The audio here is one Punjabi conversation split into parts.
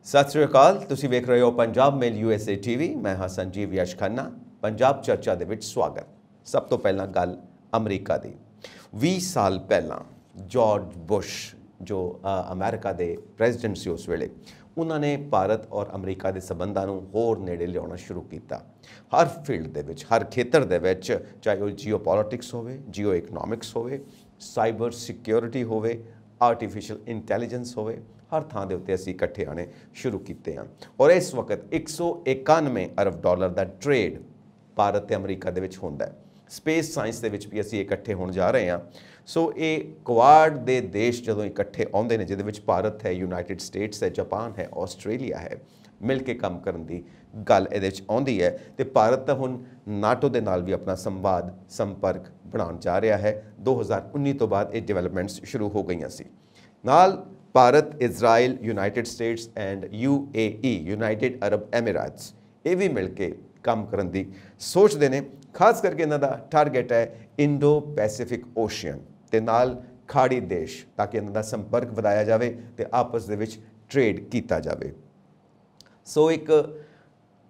सत श्री अकाल। तुसीं वेख रहे हो पंजाब मेल USA TV। मैं हाँ संजीव यश खन्ना। पंजाब चर्चा दे विच स्वागत। सब तो पहला गल अमरीका दी। 20 साल पहला जॉर्ज बुश जो अमेरिका दे प्रेजिडेंट सी उस वेले उन्होंने भारत और अमरीका के संबंधों नूं होर नेड़े लियाउणा शुरू किया। हर फील्ड दे विच, हर खेतर दे विच, चाहे वो जियो पॉलिटिक्स होवे, जियो इकनॉमिक्स होवे, साइबर सिक्योरिटी होवे, आर्टिफिशियल इंटैलीजेंस होवे, हर थां दे उत्ते असीं इकट्ठे आने शुरू किए हैं। और इस वक्त 191 अरब डॉलर का ट्रेड भारत ते अमरीका दे विच हुंदा है। स्पेस साइंस दे विच भी असीं इकट्ठे होण जा रहे हैं। सो ये क्वाड दे देश जदों इकट्ठे आउंदे ने, जिहदे विच भारत है, यूनाइटेड स्टेट्स है, जापान है, आस्ट्रेलिया है, मिल के काम करन दी गल इहदे विच आउंदी है। ते भारत तां हुण नाटो दे नाल भी अपना संवाद संपर्क बनाउण जा रहा है। 2019 तो बाद ये डेवलपमेंट्स शुरू हो गई सी। नाल Bharat, Israel, United States and UAE United Arab Emirates ये भी मिल के काम करन दी सोचते हैं। खास करके इन्हां दा टारगेट है इंडो पैसिफिक ओशियन ते नाल खाड़ी देश, ताकि इन्हां दा संपर्क वधाया जाए ते आपस दे विच ट्रेड किया जाए। सो एक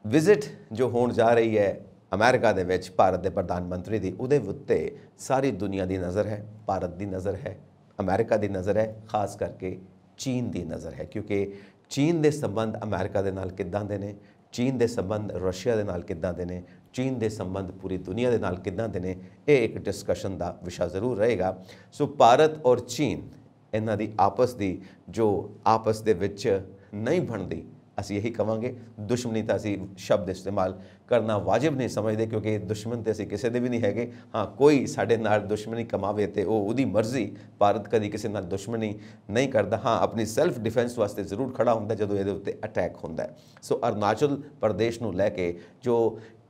विजिट जो होण जा रही है अमेरिका दे विच भारत के प्रधानमंत्री की, उहदे उत्ते सारी दुनिया की नज़र है, भारत की नज़र है, अमेरिका की नज़र है, खास करके चीन की नज़र है। क्योंकि चीन के संबंध अमेरिका के नाल किद्दां दे ने, चीन के संबंध रशिया के नाल किद्दां दे ने, चीन के संबंध पूरी दुनिया के नाल किद्दां दे ने, ये एक डिस्कशन का विषय जरूर रहेगा। सो भारत और चीन इन्हां दी आपस की जो आपस दे विच नहीं बनती, असीं यही कहांगे। दुश्मनी तो असीं शब्द इस्तेमाल करना वाजिब नहीं समझते, क्योंकि दुश्मन तो असीं किसी दे भी नहीं हैगे। हाँ, कोई साडे नाल दुश्मनी कमावे तो वो उहदी मर्जी। भारत कदी किसी नाल दुश्मनी नहीं करता। हाँ, अपनी सैल्फ डिफेंस वास्ते जरूर खड़ा हुंदा जदों इहदे उत्ते अटैक हुंदा है। सो अरुणाचल प्रदेश नूं लैके जो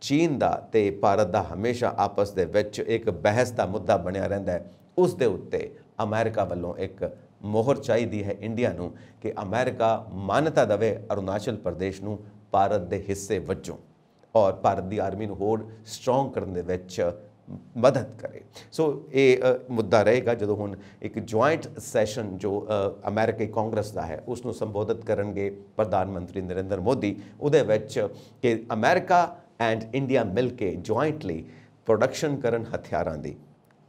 चीन दा ते भारत दा हमेशा आपस दे विच एक बहस का मुद्दा बनिया रहिंदा है, उस दे उत्ते अमेरिका वल्लों एक मोहर चाहिए है इंडिया नूं कि अमेरिका मान्यता दवे अरुणाचल प्रदेश नूं भारत के हिस्से वजों, और भारत की आर्मी नूं होर स्ट्रोंग करने दे विच मदद करे। सो ये मुद्दा रहेगा जदों हुण एक ज्वाइंट सैशन जो अमेरिकी कांग्रेस का है उसनूं संबोधित करनगे प्रधानमंत्री नरेंद्र मोदी। उहदे विच कि अमेरिका एंड इंडिया मिल के ज्वाइंटली प्रोडक्शन करन हथियारां दी,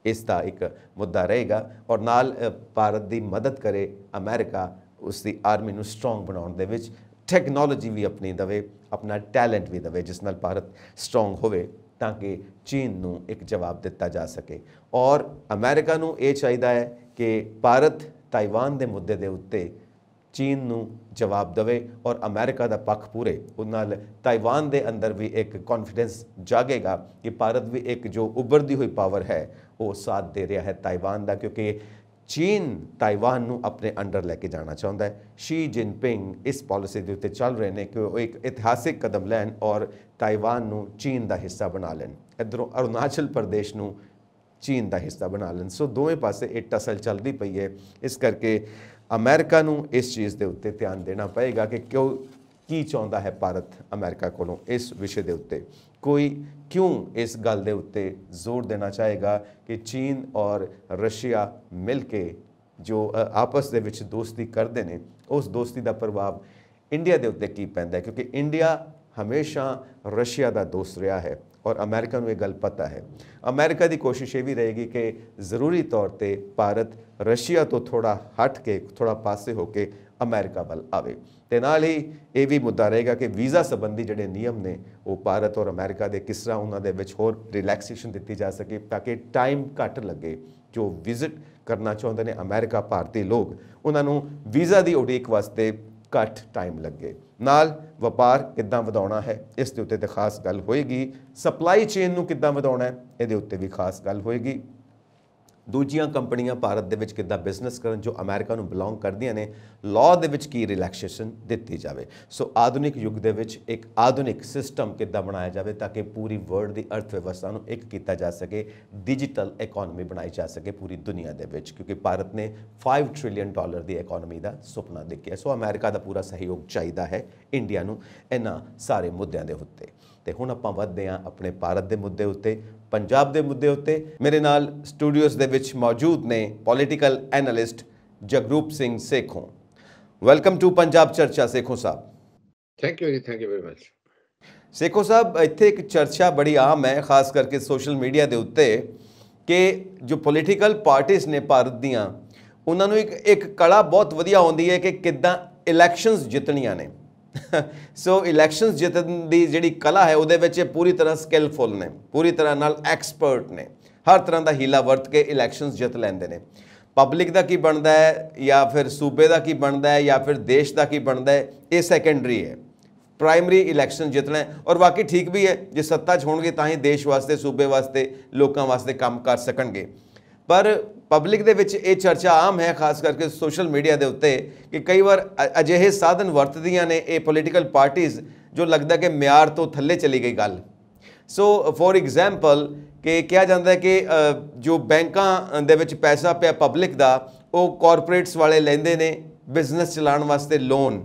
इसका एक मुद्दा रहेगा। और नाल भारत की मदद करे अमेरिका उसकी आर्मी नूं स्ट्रोंग बनाउण दे विच, टैक्नोलॉजी भी अपनी दवे, अपना टैलेंट भी दवे, जिस नाल भारत स्ट्रोंग होवे ताकि चीन नूं एक जवाब दिता जा सके। और अमेरिका नूं ये चाहिए है कि भारत ताइवान के मुद्दे के उत्ते चीन नूं जवाब दवे और अमेरिका का पक्ष पूरे। उस नाल ताइवान के अंदर भी एक कॉन्फिडेंस जागेगा कि भारत भी एक जो उभरती हुई पावर है वो साथ दे रहा है ताइवान का, क्योंकि चीन ताइवान नूं अपने अंडर लैके जाना चाहता है। शी जिनपिंग इस पॉलिसी के उत्ते चल रहे हैं कि वो एक इतिहासिक कदम लैन और ताइवान नूं चीन का हिस्सा बना लैन, इधरों अरुणाचल प्रदेश नूं चीन का हिस्सा बना लैन। सो दोवें पासे एक टसल चलती पई है। इस करके अमेरिका नूं इस चीज़ के उत्ते ध्यान देना पएगा कि क्यों की चाहता है भारत अमेरिका कोलों इस विषय के उत्ते, कोई क्यों इस गल के उत्ते जोर देना चाहेगा कि चीन और रशिया मिल के जो आपस दे विच दोस्ती करते हैं, उस दोस्ती का प्रभाव इंडिया के उत्ते की पैंदा है। क्योंकि इंडिया हमेशा रशिया का दोस्त रहा है और अमेरिका नूं ये गल पता है। अमेरिका की कोशिश ये भी रहेगी कि ज़रूरी तौर पर भारत रशिया तो थोड़ा हट के, थोड़ा पासे होके अमेरिका वाल आवे। ते नाल ही ये भी मुद्दा रहेगा कि वीज़ा संबंधी जिहड़े नियम ने वो भारत और अमेरिका के किस तरह उन्हां दे विच होर रिलैक्सेशन दी जा सके, ताकि टाइम घट लगे। जो विजिट करना चाहते हैं अमेरिका भारतीय लोग, उन्होंने वीज़ा की उड़ीक वास्ते घट टाइम लगे। नाल व्यापार किद्दां वधाउणा है इस दे उत्ते ते खास गल होएगी। सप्लाई चेन नूं किद्दां वधाउणा है इहदे उत्ते भी खास गल होएगी। दूजियां कंपनियां भारत दे विच किद्दां बिजनेस करन जो अमेरिका नूं बिलोंग करदियां ने, लॉ दे विच की रिलैक्सेशन दित्ती जाए। सो आधुनिक युग दे विच एक आधुनिक सिस्टम किद्दां बनाया जाए ताकि पूरी वर्ल्ड की अर्थव्यवस्था नूं एक किया जा सके, डिजिटल इकोनॉमी बनाई जा सके पूरी दुनिया दे विच। क्योंकि भारत ने $5 ट्रिलियन की इकोनॉमी का सुपना देखिया। सो अमेरिका का पूरा सहयोग चाहिए है इंडिया नूं इन्हां सारे मुद्दों के उत्ते। ते हुण आपां वधदे हां अपने भारत के मुद्दे उत्ते, पंजाब के मुद्दे उत्ते। मेरे नाल स्टूडियोज़ दे विच मौजूद ने political analyst Jagroop Singh Sekhon. Welcome to Punjab ਚਰਚਾ Sekhon sahib. Thank you ji, thank you very much. Sekhon sahib, ਇੱਥੇ ਇੱਕ ਚਰਚਾ ਬੜੀ ਆਮ ਹੈ ਖਾਸ ਕਰਕੇ ਸੋਸ਼ਲ ਮੀਡੀਆ ਦੇ ਉੱਤੇ ਕਿ ਜੋ ਪੋਲੀਟੀਕਲ ਪਾਰਟੀਆਂ ਨੇ ਭਾਰਤ ਦੀਆਂ, ਉਹਨਾਂ ਨੂੰ ਇੱਕ ਕਲਾ ਬਹੁਤ ਵਧੀਆ ਆਉਂਦੀ ਹੈ ਕਿ ਕਿੱਦਾਂ ਇਲੈਕਸ਼ਨਸ ਜਿੱਤਣੀਆਂ ਨੇ। ਸੋ ਇਲੈਕਸ਼ਨਸ ਜਿੱਤਣ ਦੀ ਜਿਹੜੀ ਕਲਾ ਹੈ ਉਹਦੇ ਵਿੱਚ ਪੂਰੀ ਤਰ੍ਹਾਂ ਸਕਿੱਲਫੁਲ ਨੇ, ਪੂਰੀ ਤਰ੍ਹਾਂ ਨਾਲ ਐਕਸਪਰਟ ਨੇ, ਹਰ ਤਰ੍ਹਾਂ ਦਾ ਹੀਲਾ ਵਰਤ ਕੇ ਇਲੈਕਸ਼ਨਸ ਜਿੱਤ ਲੈਂਦੇ ਨੇ। ਪਬਲਿਕ ਦਾ ਕੀ ਬਣਦਾ ਹੈ ਜਾਂ ਫਿਰ ਸੂਬੇ ਦਾ ਕੀ ਬਣਦਾ ਹੈ ਜਾਂ ਫਿਰ ਦੇਸ਼ ਦਾ ਕੀ ਬਣਦਾ ਹੈ, ਇਹ ਸੈਕੰਡਰੀ ਹੈ। ਪ੍ਰਾਇਮਰੀ ਇਲੈਕਸ਼ਨ ਜਿੱਤਣਾ ਹੈ, ਔਰ ਬਾਕੀ ਠੀਕ ਵੀ ਹੈ, ਜੇ ਸੱਤਾ 'ਚ ਹੋਣਗੇ ਤਾਂ ਹੀ ਦੇਸ਼ ਵਾਸਤੇ, ਸੂਬੇ ਵਾਸਤੇ, ਲੋਕਾਂ ਵਾਸਤੇ ਕੰਮ ਕਰ ਸਕਣਗੇ। ਪਰ ਪਬਲਿਕ ਦੇ ਵਿੱਚ ਇਹ ਚਰਚਾ ਆਮ ਹੈ ਖਾਸ ਕਰਕੇ ਸੋਸ਼ਲ ਮੀਡੀਆ ਦੇ ਉੱਤੇ ਕਿ ਕਈ ਵਾਰ ਅਜਿਹੇ ਸਾਧਨ ਵਰਤਦੀਆਂ ਨੇ ਇਹ ਪੋਲੀਟੀਕਲ ਪਾਰਟੀਆਂ ਜੋ ਲੱਗਦਾ ਕਿ ਮਿਆਰ ਤੋਂ ਥੱਲੇ ਚਲੀ ਗਈ ਗੱਲ। ਸੋ ਫੋਰ ਐਗਜ਼ਾਮਪਲ ਕਿ ਕਿਹਾ ਜਾਂਦਾ ਹੈ ਕਿ ਜੋ ਬੈਂਕਾਂ ਦੇ ਵਿੱਚ ਪੈਸਾ ਪਿਆ ਪਬਲਿਕ ਦਾ, ਉਹ ਕਾਰਪੋਰੇਟਸ ਵਾਲੇ ਲੈਂਦੇ ਨੇ ਬਿਜ਼ਨਸ ਚਲਾਉਣ ਵਾਸਤੇ ਲੋਨ,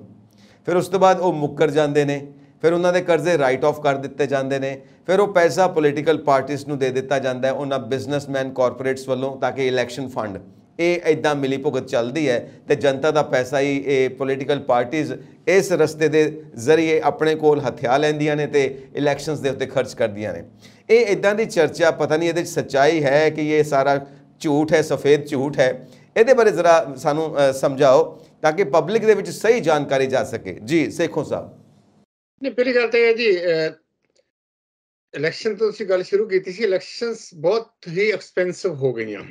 ਫਿਰ ਉਸ ਤੋਂ ਬਾਅਦ ਉਹ ਮੁੱਕਰ ਜਾਂਦੇ ਨੇ, ਫਿਰ ਉਹਨਾਂ ਦੇ ਕਰਜ਼ੇ ਰਾਈਟ ਆਫ ਕਰ ਦਿੱਤੇ ਜਾਂਦੇ ਨੇ, ਫਿਰ ਉਹ ਪੈਸਾ ਪੋਲੀਟੀਕਲ ਪਾਰਟੀਆਂ ਨੂੰ ਦੇ ਦਿੱਤਾ ਜਾਂਦਾ ਹੈ ਉਹਨਾਂ ਬਿਜ਼ਨਸਮੈਨ ਕਾਰਪੋਰੇਟਸ ਵੱਲੋਂ ਤਾਂ ਕਿ ਇਲੈਕਸ਼ਨ ਫੰਡ। ਇਹ ਇੱਦਾਂ ਮਿਲੀ ਭੁਗਤ ਚੱਲਦੀ ਹੈ ਅਤੇ ਜਨਤਾ ਦਾ ਪੈਸਾ ਹੀ ਇਹ ਪੋਲੀਟੀਕਲ ਪਾਰਟੀਆਂ ਇਸ ਰਸਤੇ ਦੇ ਜ਼ਰੀਏ ਆਪਣੇ ਕੋਲ ਹਥਿਆ ਲੈਂਦੀਆਂ ਨੇ ਅਤੇ ਇਲੈਕਸ਼ਨਸ ਦੇ ਉੱਤੇ ਖਰਚ ਕਰਦੀਆਂ ਨੇ। ਇਹ ਇੱਦਾਂ ਦੀ ਚਰਚਾ, ਪਤਾ ਨਹੀਂ ਇਹਦੇ 'ਚ ਸੱਚਾਈ ਹੈ ਕਿ ਇਹ ਸਾਰਾ ਝੂਠ ਹੈ, ਸਫੇਦ ਝੂਠ ਹੈ। ਇਹਦੇ ਬਾਰੇ ਜ਼ਰਾ ਸਾਨੂੰ ਸਮਝਾਓ ਤਾਂ ਕਿ ਪਬਲਿਕ ਦੇ ਵਿੱਚ ਸਹੀ ਜਾਣਕਾਰੀ ਜਾ ਸਕੇ। ਜੀ ਸੇਖੋਂ ਸਾਹਿਬ। ਨਹੀਂ, ਪਹਿਲੀ ਗੱਲ ਤਾਂ ਇਹ ਜੀ, ਇਲੈਕਸ਼ਨ ਤੋਂ ਤੁਸੀਂ ਗੱਲ ਸ਼ੁਰੂ ਕੀਤੀ ਸੀ। ਇਲੈਕਸ਼ਨਸ ਬਹੁਤ ਹੀ ਐਕਸਪੈਂਸਿਵ ਹੋ ਗਈਆਂ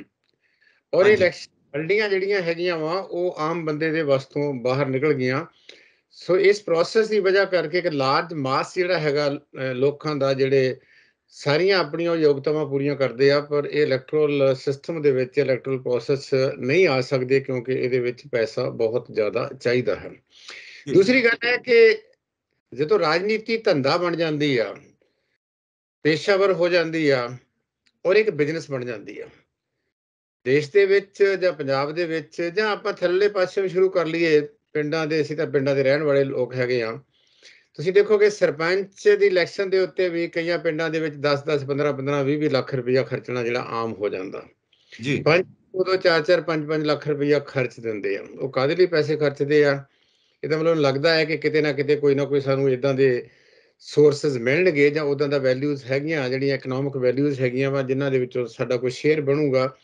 ਔਰ ਇਹ ਇਲੈਕਸ਼ਨ ਹਲਡੀਆਂ ਜਿਹੜੀਆਂ ਹੈਗੀਆਂ ਵਾ ਉਹ ਆਮ ਬੰਦੇ ਦੇ ਵੱਸ ਤੋਂ ਬਾਹਰ ਨਿਕਲ ਗਈਆਂ। ਸੋ ਇਸ ਪ੍ਰੋਸੈਸ ਦੀ ਵਜ੍ਹਾ ਕਰਕੇ ਇੱਕ ਲਾਰਜ ਮਾਸ ਜਿਹੜਾ ਹੈਗਾ ਲੋਕਾਂ ਦਾ, ਜਿਹੜੇ ਸਾਰੀਆਂ ਆਪਣੀਆਂ ਯੋਗਤਾਵਾਂ ਪੂਰੀਆਂ ਕਰਦੇ ਆ, ਪਰ ਇਹ ਇਲੈਕਟਰਲ ਸਿਸਟਮ ਦੇ ਵਿੱਚ, ਇਲੈਕਟਰਲ ਪ੍ਰੋਸੈਸ ਨਹੀਂ ਆ ਸਕਦੇ ਕਿਉਂਕਿ ਇਹਦੇ ਵਿੱਚ ਪੈਸਾ ਬਹੁਤ ਜ਼ਿਆਦਾ ਚਾਹੀਦਾ ਹੈ। ਦੂਸਰੀ ਗੱਲ ਹੈ ਕਿ ਜਦੋਂ ਰਾਜਨੀਤੀ ਧੰਦਾ ਬਣ ਜਾਂਦੀ ਆ, ਪੇਸ਼ਾਵਰ ਹੋ ਜਾਂਦੀ ਆ ਔਰ ਇੱਕ ਬਿਜ਼ਨਸ ਬਣ ਜਾਂਦੀ ਆ ਦੇਸ਼ ਦੇ ਵਿੱਚ ਜਾਂ ਪੰਜਾਬ ਦੇ ਵਿੱਚ, ਜਾਂ ਆਪਾਂ ਥੱਲੇ ਪਾਸੇ ਸ਼ੁਰੂ ਕਰ ਲਈਏ ਪਿੰਡਾਂ ਦੇ, ਅਸੀਂ ਤਾਂ ਪਿੰਡਾਂ ਦੇ ਰਹਿਣ ਵਾਲੇ ਲੋਕ ਹੈਗੇ ਆ। ਤੁਸੀਂ ਦੇਖੋਗੇ ਸਰਪੰਚ ਦੀ ਇਲੈਕਸ਼ਨ ਦੇ ਉੱਤੇ ਵੀ ਕਈਆਂ ਪਿੰਡਾਂ ਦੇ ਵਿੱਚ 10-10, 15-15, 20-20 ਲੱਖ ਰੁਪਈਆ ਖਰਚਣਾ ਜਿਹੜਾ ਆਮ ਹੋ ਜਾਂਦਾ ਜੀ। ਉਦੋਂ 4-4, 5-5 ਲੱਖ ਰੁਪਈਆ ਖਰਚ ਦਿੰਦੇ ਆ। ਉਹ ਕਾਹਦੇ ਲਈ ਪੈਸੇ ਖਰਚਦੇ ਆ? ਇਹਦਾ ਮਤਲਬ ਲੱਗਦਾ ਹੈ ਕਿ ਕਿਤੇ ਨਾ ਕਿਤੇ ਕੋਈ ਨਾ ਕੋਈ ਸਾਨੂੰ ਇੱਦਾਂ ਦੇ ਸੋਰਸਿਸ ਮਿਲਣਗੇ ਜਾਂ ਉੱਦਾਂ ਦਾ ਵੈਲਿਊਜ਼ ਹੈਗੀਆਂ, ਜਿਹੜੀਆਂ ਇਕਨੋਮਿਕ ਵੈਲਿਊਜ਼ ਹੈਗੀਆਂ ਵਾ, ਜਿਨ੍ਹਾਂ ਦੇ ਵਿੱਚੋਂ ਸਾਡਾ ਕੋਈ ਸ਼ੇਅਰ ਬਣੂਗਾ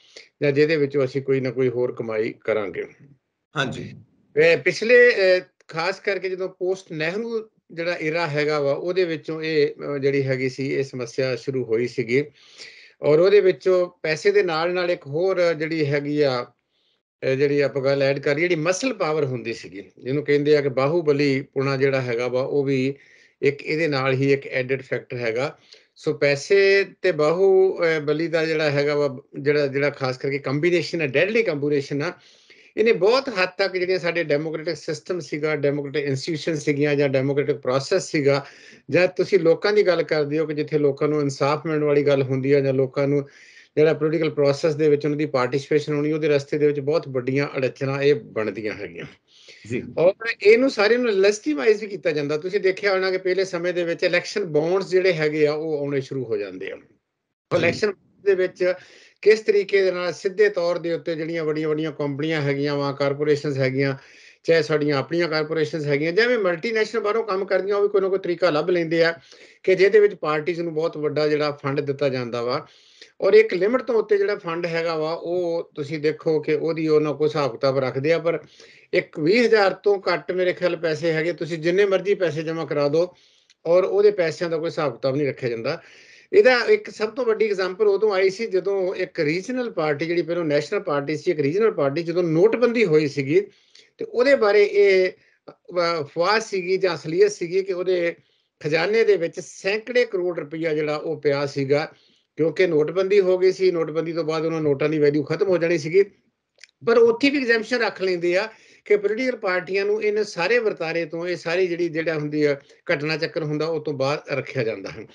ਜਾਂ ਜਿਹਦੇ ਵਿੱਚੋਂ ਅਸੀਂ ਕੋਈ ਨਾ ਕੋਈ ਹੋਰ ਕਮਾਈ ਕਰਾਂਗੇ। ਹਾਂਜੀ, ਪਿਛਲੇ ਖਾਸ ਕਰਕੇ ਜਦੋਂ ਪੋਸਟ ਨਹਿਰੂ ਜਿਹੜਾ ਇਰਾ ਹੈਗਾ ਵਾ, ਉਹਦੇ ਵਿੱਚੋਂ ਇਹ ਜਿਹੜੀ ਹੈਗੀ ਸੀ ਇਹ ਸਮੱਸਿਆ ਸ਼ੁਰੂ ਹੋਈ ਸੀਗੀ ਔਰ ਉਹਦੇ ਵਿੱਚੋਂ ਪੈਸੇ ਦੇ ਨਾਲ ਨਾਲ ਇੱਕ ਹੋਰ ਜਿਹੜੀ ਹੈਗੀ ਆ, ਜਿਹੜੀ ਆਪਾਂ ਗੱਲ ਐਡ ਕਰੀ, ਜਿਹੜੀ ਮਸਲ ਪਾਵਰ ਹੁੰਦੀ ਸੀਗੀ, ਜਿਹਨੂੰ ਕਹਿੰਦੇ ਆ ਕਿ ਬਾਹੂਬਲੀ ਪੁਣਾ ਜਿਹੜਾ ਹੈਗਾ ਵਾ, ਉਹ ਵੀ ਇੱਕ ਇਹਦੇ ਨਾਲ ਹੀ ਇੱਕ ਐਡਡ ਫੈਕਟਰ ਹੈਗਾ। ਸੋ ਪੈਸੇ ਤੇ ਬਾਹੂਬਲੀ ਦਾ ਜਿਹੜਾ ਹੈਗਾ ਵਾ, ਜਿਹੜਾ ਖਾਸ ਕਰਕੇ ਕੰਬੀਨੇਸ਼ਨ ਹੈ, ਡੈਡਲੀ ਕੰਬੀਨੇਸ਼ਨ ਆ, ਇਹਨੇ ਬਹੁਤ ਹੱਦ ਤੱਕ ਜਿਹੜੀਆਂ ਸਾਡੇ ਡੈਮੋਕ੍ਰੈਟਿਕ ਸਿਸਟਮ ਸੀਗਾ, ਡੈਮੋਕ੍ਰੈਟਿਕ ਇੰਸਟੀਟਿਊਸ਼ਨ ਸੀਗੀਆਂ ਜਾਂ ਡੈਮੋਕ੍ਰੈਟਿਕ ਪ੍ਰੋਸੈਸ ਸੀਗਾ, ਜਾਂ ਤੁਸੀਂ ਲੋਕਾਂ ਦੀ ਗੱਲ ਕਰਦੇ ਹੋ ਕਿ ਜਿੱਥੇ ਲੋਕਾਂ ਨੂੰ ਇਨਸਾਫ ਮਿਲਣ ਵਾਲੀ ਗੱਲ ਹੁੰਦੀ ਹੈ ਜਾਂ ਲੋਕਾਂ ਨੂੰ ਜਿਹੜਾ ਪੋਲੀਟੀਕਲ ਪ੍ਰੋਸੈਸ ਦੇ ਵਿੱਚ ਉਹਨਾਂ ਦੀ ਪਾਰਟਿਸਿਪੇਸ਼ਨ ਹੋਣੀ, ਉਹਦੇ ਰਸਤੇ ਦੇ ਵਿੱਚ ਬਹੁਤ ਵੱਡੀਆਂ ਅੜਚਣਾਂ ਇਹ ਬਣਦੀਆਂ ਹੈਗੀਆਂ ਜੀ। ਔਰ ਇਹਨੂੰ ਸਾਰੇ ਨੂੰ ਲੈਜੀਟੀਮਾਈਜ਼ ਵੀ ਕੀਤਾ ਜਾਂਦਾ। ਤੁਸੀਂ ਦੇਖਿਆ ਹੋਣਾ ਕਿ ਪਹਿਲੇ ਸਮੇਂ ਦੇ ਵਿੱਚ ਇਲੈਕਸ਼ਨ ਬੌਂਡਸ ਜਿਹੜੇ ਹੈਗੇ ਆ ਉਹ ਆਉਣੇ ਸ਼ੁਰੂ ਹੋ ਜਾਂਦੇ ਆ। ਇਲੈਕਸ਼ਨ ਦੇ ਵਿੱਚ ਕਿਸ ਤਰੀਕੇ ਦੇ ਨਾਲ ਸਿੱਧੇ ਤੌਰ ਦੇ ਉੱਤੇ ਜਿਹੜੀਆਂ ਵੱਡੀਆਂ ਕੰਪਨੀਆਂ ਹੈਗੀਆਂ ਵਾ, ਕਾਰਪੋਰੇਸ਼ਨਸ ਹੈਗੀਆਂ, ਚਾਹੇ ਸਾਡੀਆਂ ਆਪਣੀਆਂ ਕਾਰਪੋਰੇਸ਼ਨਸ ਹੈਗੀਆਂ, ਜਿਵੇਂ ਮਲਟੀਨੈਸ਼ਨਲ ਬਾਹਰੋਂ ਕੰਮ ਕਰਦੀਆਂ, ਉਹ ਵੀ ਕੋਈ ਨਾ ਕੋਈ ਤਰੀਕਾ ਲੱਭ ਲੈਂਦੇ ਆ ਕਿ ਜਿਹਦੇ ਵਿੱਚ ਪਾਰਟੀਜ਼ ਨੂੰ ਬਹੁਤ ਵੱਡਾ ਜਿਹੜਾ ਫੰਡ ਦਿੱਤਾ ਜਾਂਦਾ ਵਾ ਔਰ ਇੱਕ ਲਿਮਟ ਤੋਂ ਉੱਤੇ ਜਿਹੜਾ ਫੰਡ ਹੈਗਾ ਵਾ ਉਹ ਤੁਸੀਂ ਦੇਖੋ ਕਿ ਉਹਦੀ ਉਹਨਾਂ ਕੋਈ ਹਿਸਾਬ ਕਿਤਾਬ ਰੱਖਦੇ ਆ, ਪਰ ਇੱਕ 20,000 ਤੋਂ ਘੱਟ ਮੇਰੇ ਖਿਆਲ ਪੈਸੇ ਹੈਗੇ, ਤੁਸੀਂ ਜਿੰਨੇ ਮਰਜ਼ੀ ਪੈਸੇ ਜਮ੍ਹਾਂ ਕਰਾ ਦਿਓ ਔਰ ਉਹਦੇ ਪੈਸਿਆਂ ਦਾ ਕੋਈ ਹਿਸਾਬ ਕਿਤਾਬ ਨਹੀਂ ਰੱਖਿਆ ਜਾਂਦਾ। ਇਹਦਾ ਇੱਕ ਸਭ ਤੋਂ ਵੱਡੀ ਐਗਜ਼ਾਮਪਲ ਉਦੋਂ ਆਈ ਸੀ ਜਦੋਂ ਇੱਕ ਰੀਜਨਲ ਪਾਰਟੀ, ਜਿਹੜੀ ਪਹਿਲਾਂ ਨੈਸ਼ਨਲ ਪਾਰਟੀ ਸੀ, ਇੱਕ ਰੀਜਨਲ ਪਾਰਟੀ, ਜਦੋਂ ਨੋਟਬੰਦੀ ਹੋਈ ਸੀਗੀ ਤੇ ਉਹਦੇ ਬਾਰੇ ਇਹ ਅਫਵਾਹ ਸੀਗੀ ਜਾਂ ਅਸਲੀਅਤ ਸੀਗੀ ਕਿ ਉਹਦੇ ਖਜ਼ਾਨੇ ਦੇ ਵਿੱਚ ਸੈਂਕੜੇ ਕਰੋੜ ਰੁਪਈਆ ਜਿਹੜਾ ਉਹ ਪਿਆ ਸੀਗਾ, ਕਿਉਂਕਿ ਨੋਟਬੰਦੀ ਹੋ ਗਈ ਸੀ। ਨੋਟਬੰਦੀ ਤੋਂ ਬਾਅਦ ਉਹਨਾਂ ਨੋਟਾਂ ਦੀ ਵੈਲਿਊ ਖਤਮ ਹੋ ਜਾਣੀ ਸੀਗੀ, ਪਰ ਉੱਥੇ ਵੀ ਐਗਜ਼ੈਂਪਸ਼ਨ ਰੱਖ ਲੈਂਦੇ ਆ ਕਿ ਪੋਲੀਟੀਕਲ ਪਾਰਟੀਆਂ ਨੂੰ ਇਹਨਾਂ ਸਾਰੇ ਵਰਤਾਰੇ ਤੋਂ, ਇਹ ਸਾਰੀ ਜਿਹੜਾ ਹੁੰਦੀ ਆ ਘਟਨਾ ਚੱਕਰ ਹੁੰਦਾ, ਉਹ ਤੋਂ ਬਾਅਦ ਰੱਖਿਆ ਜਾਂਦਾ ਹੈ।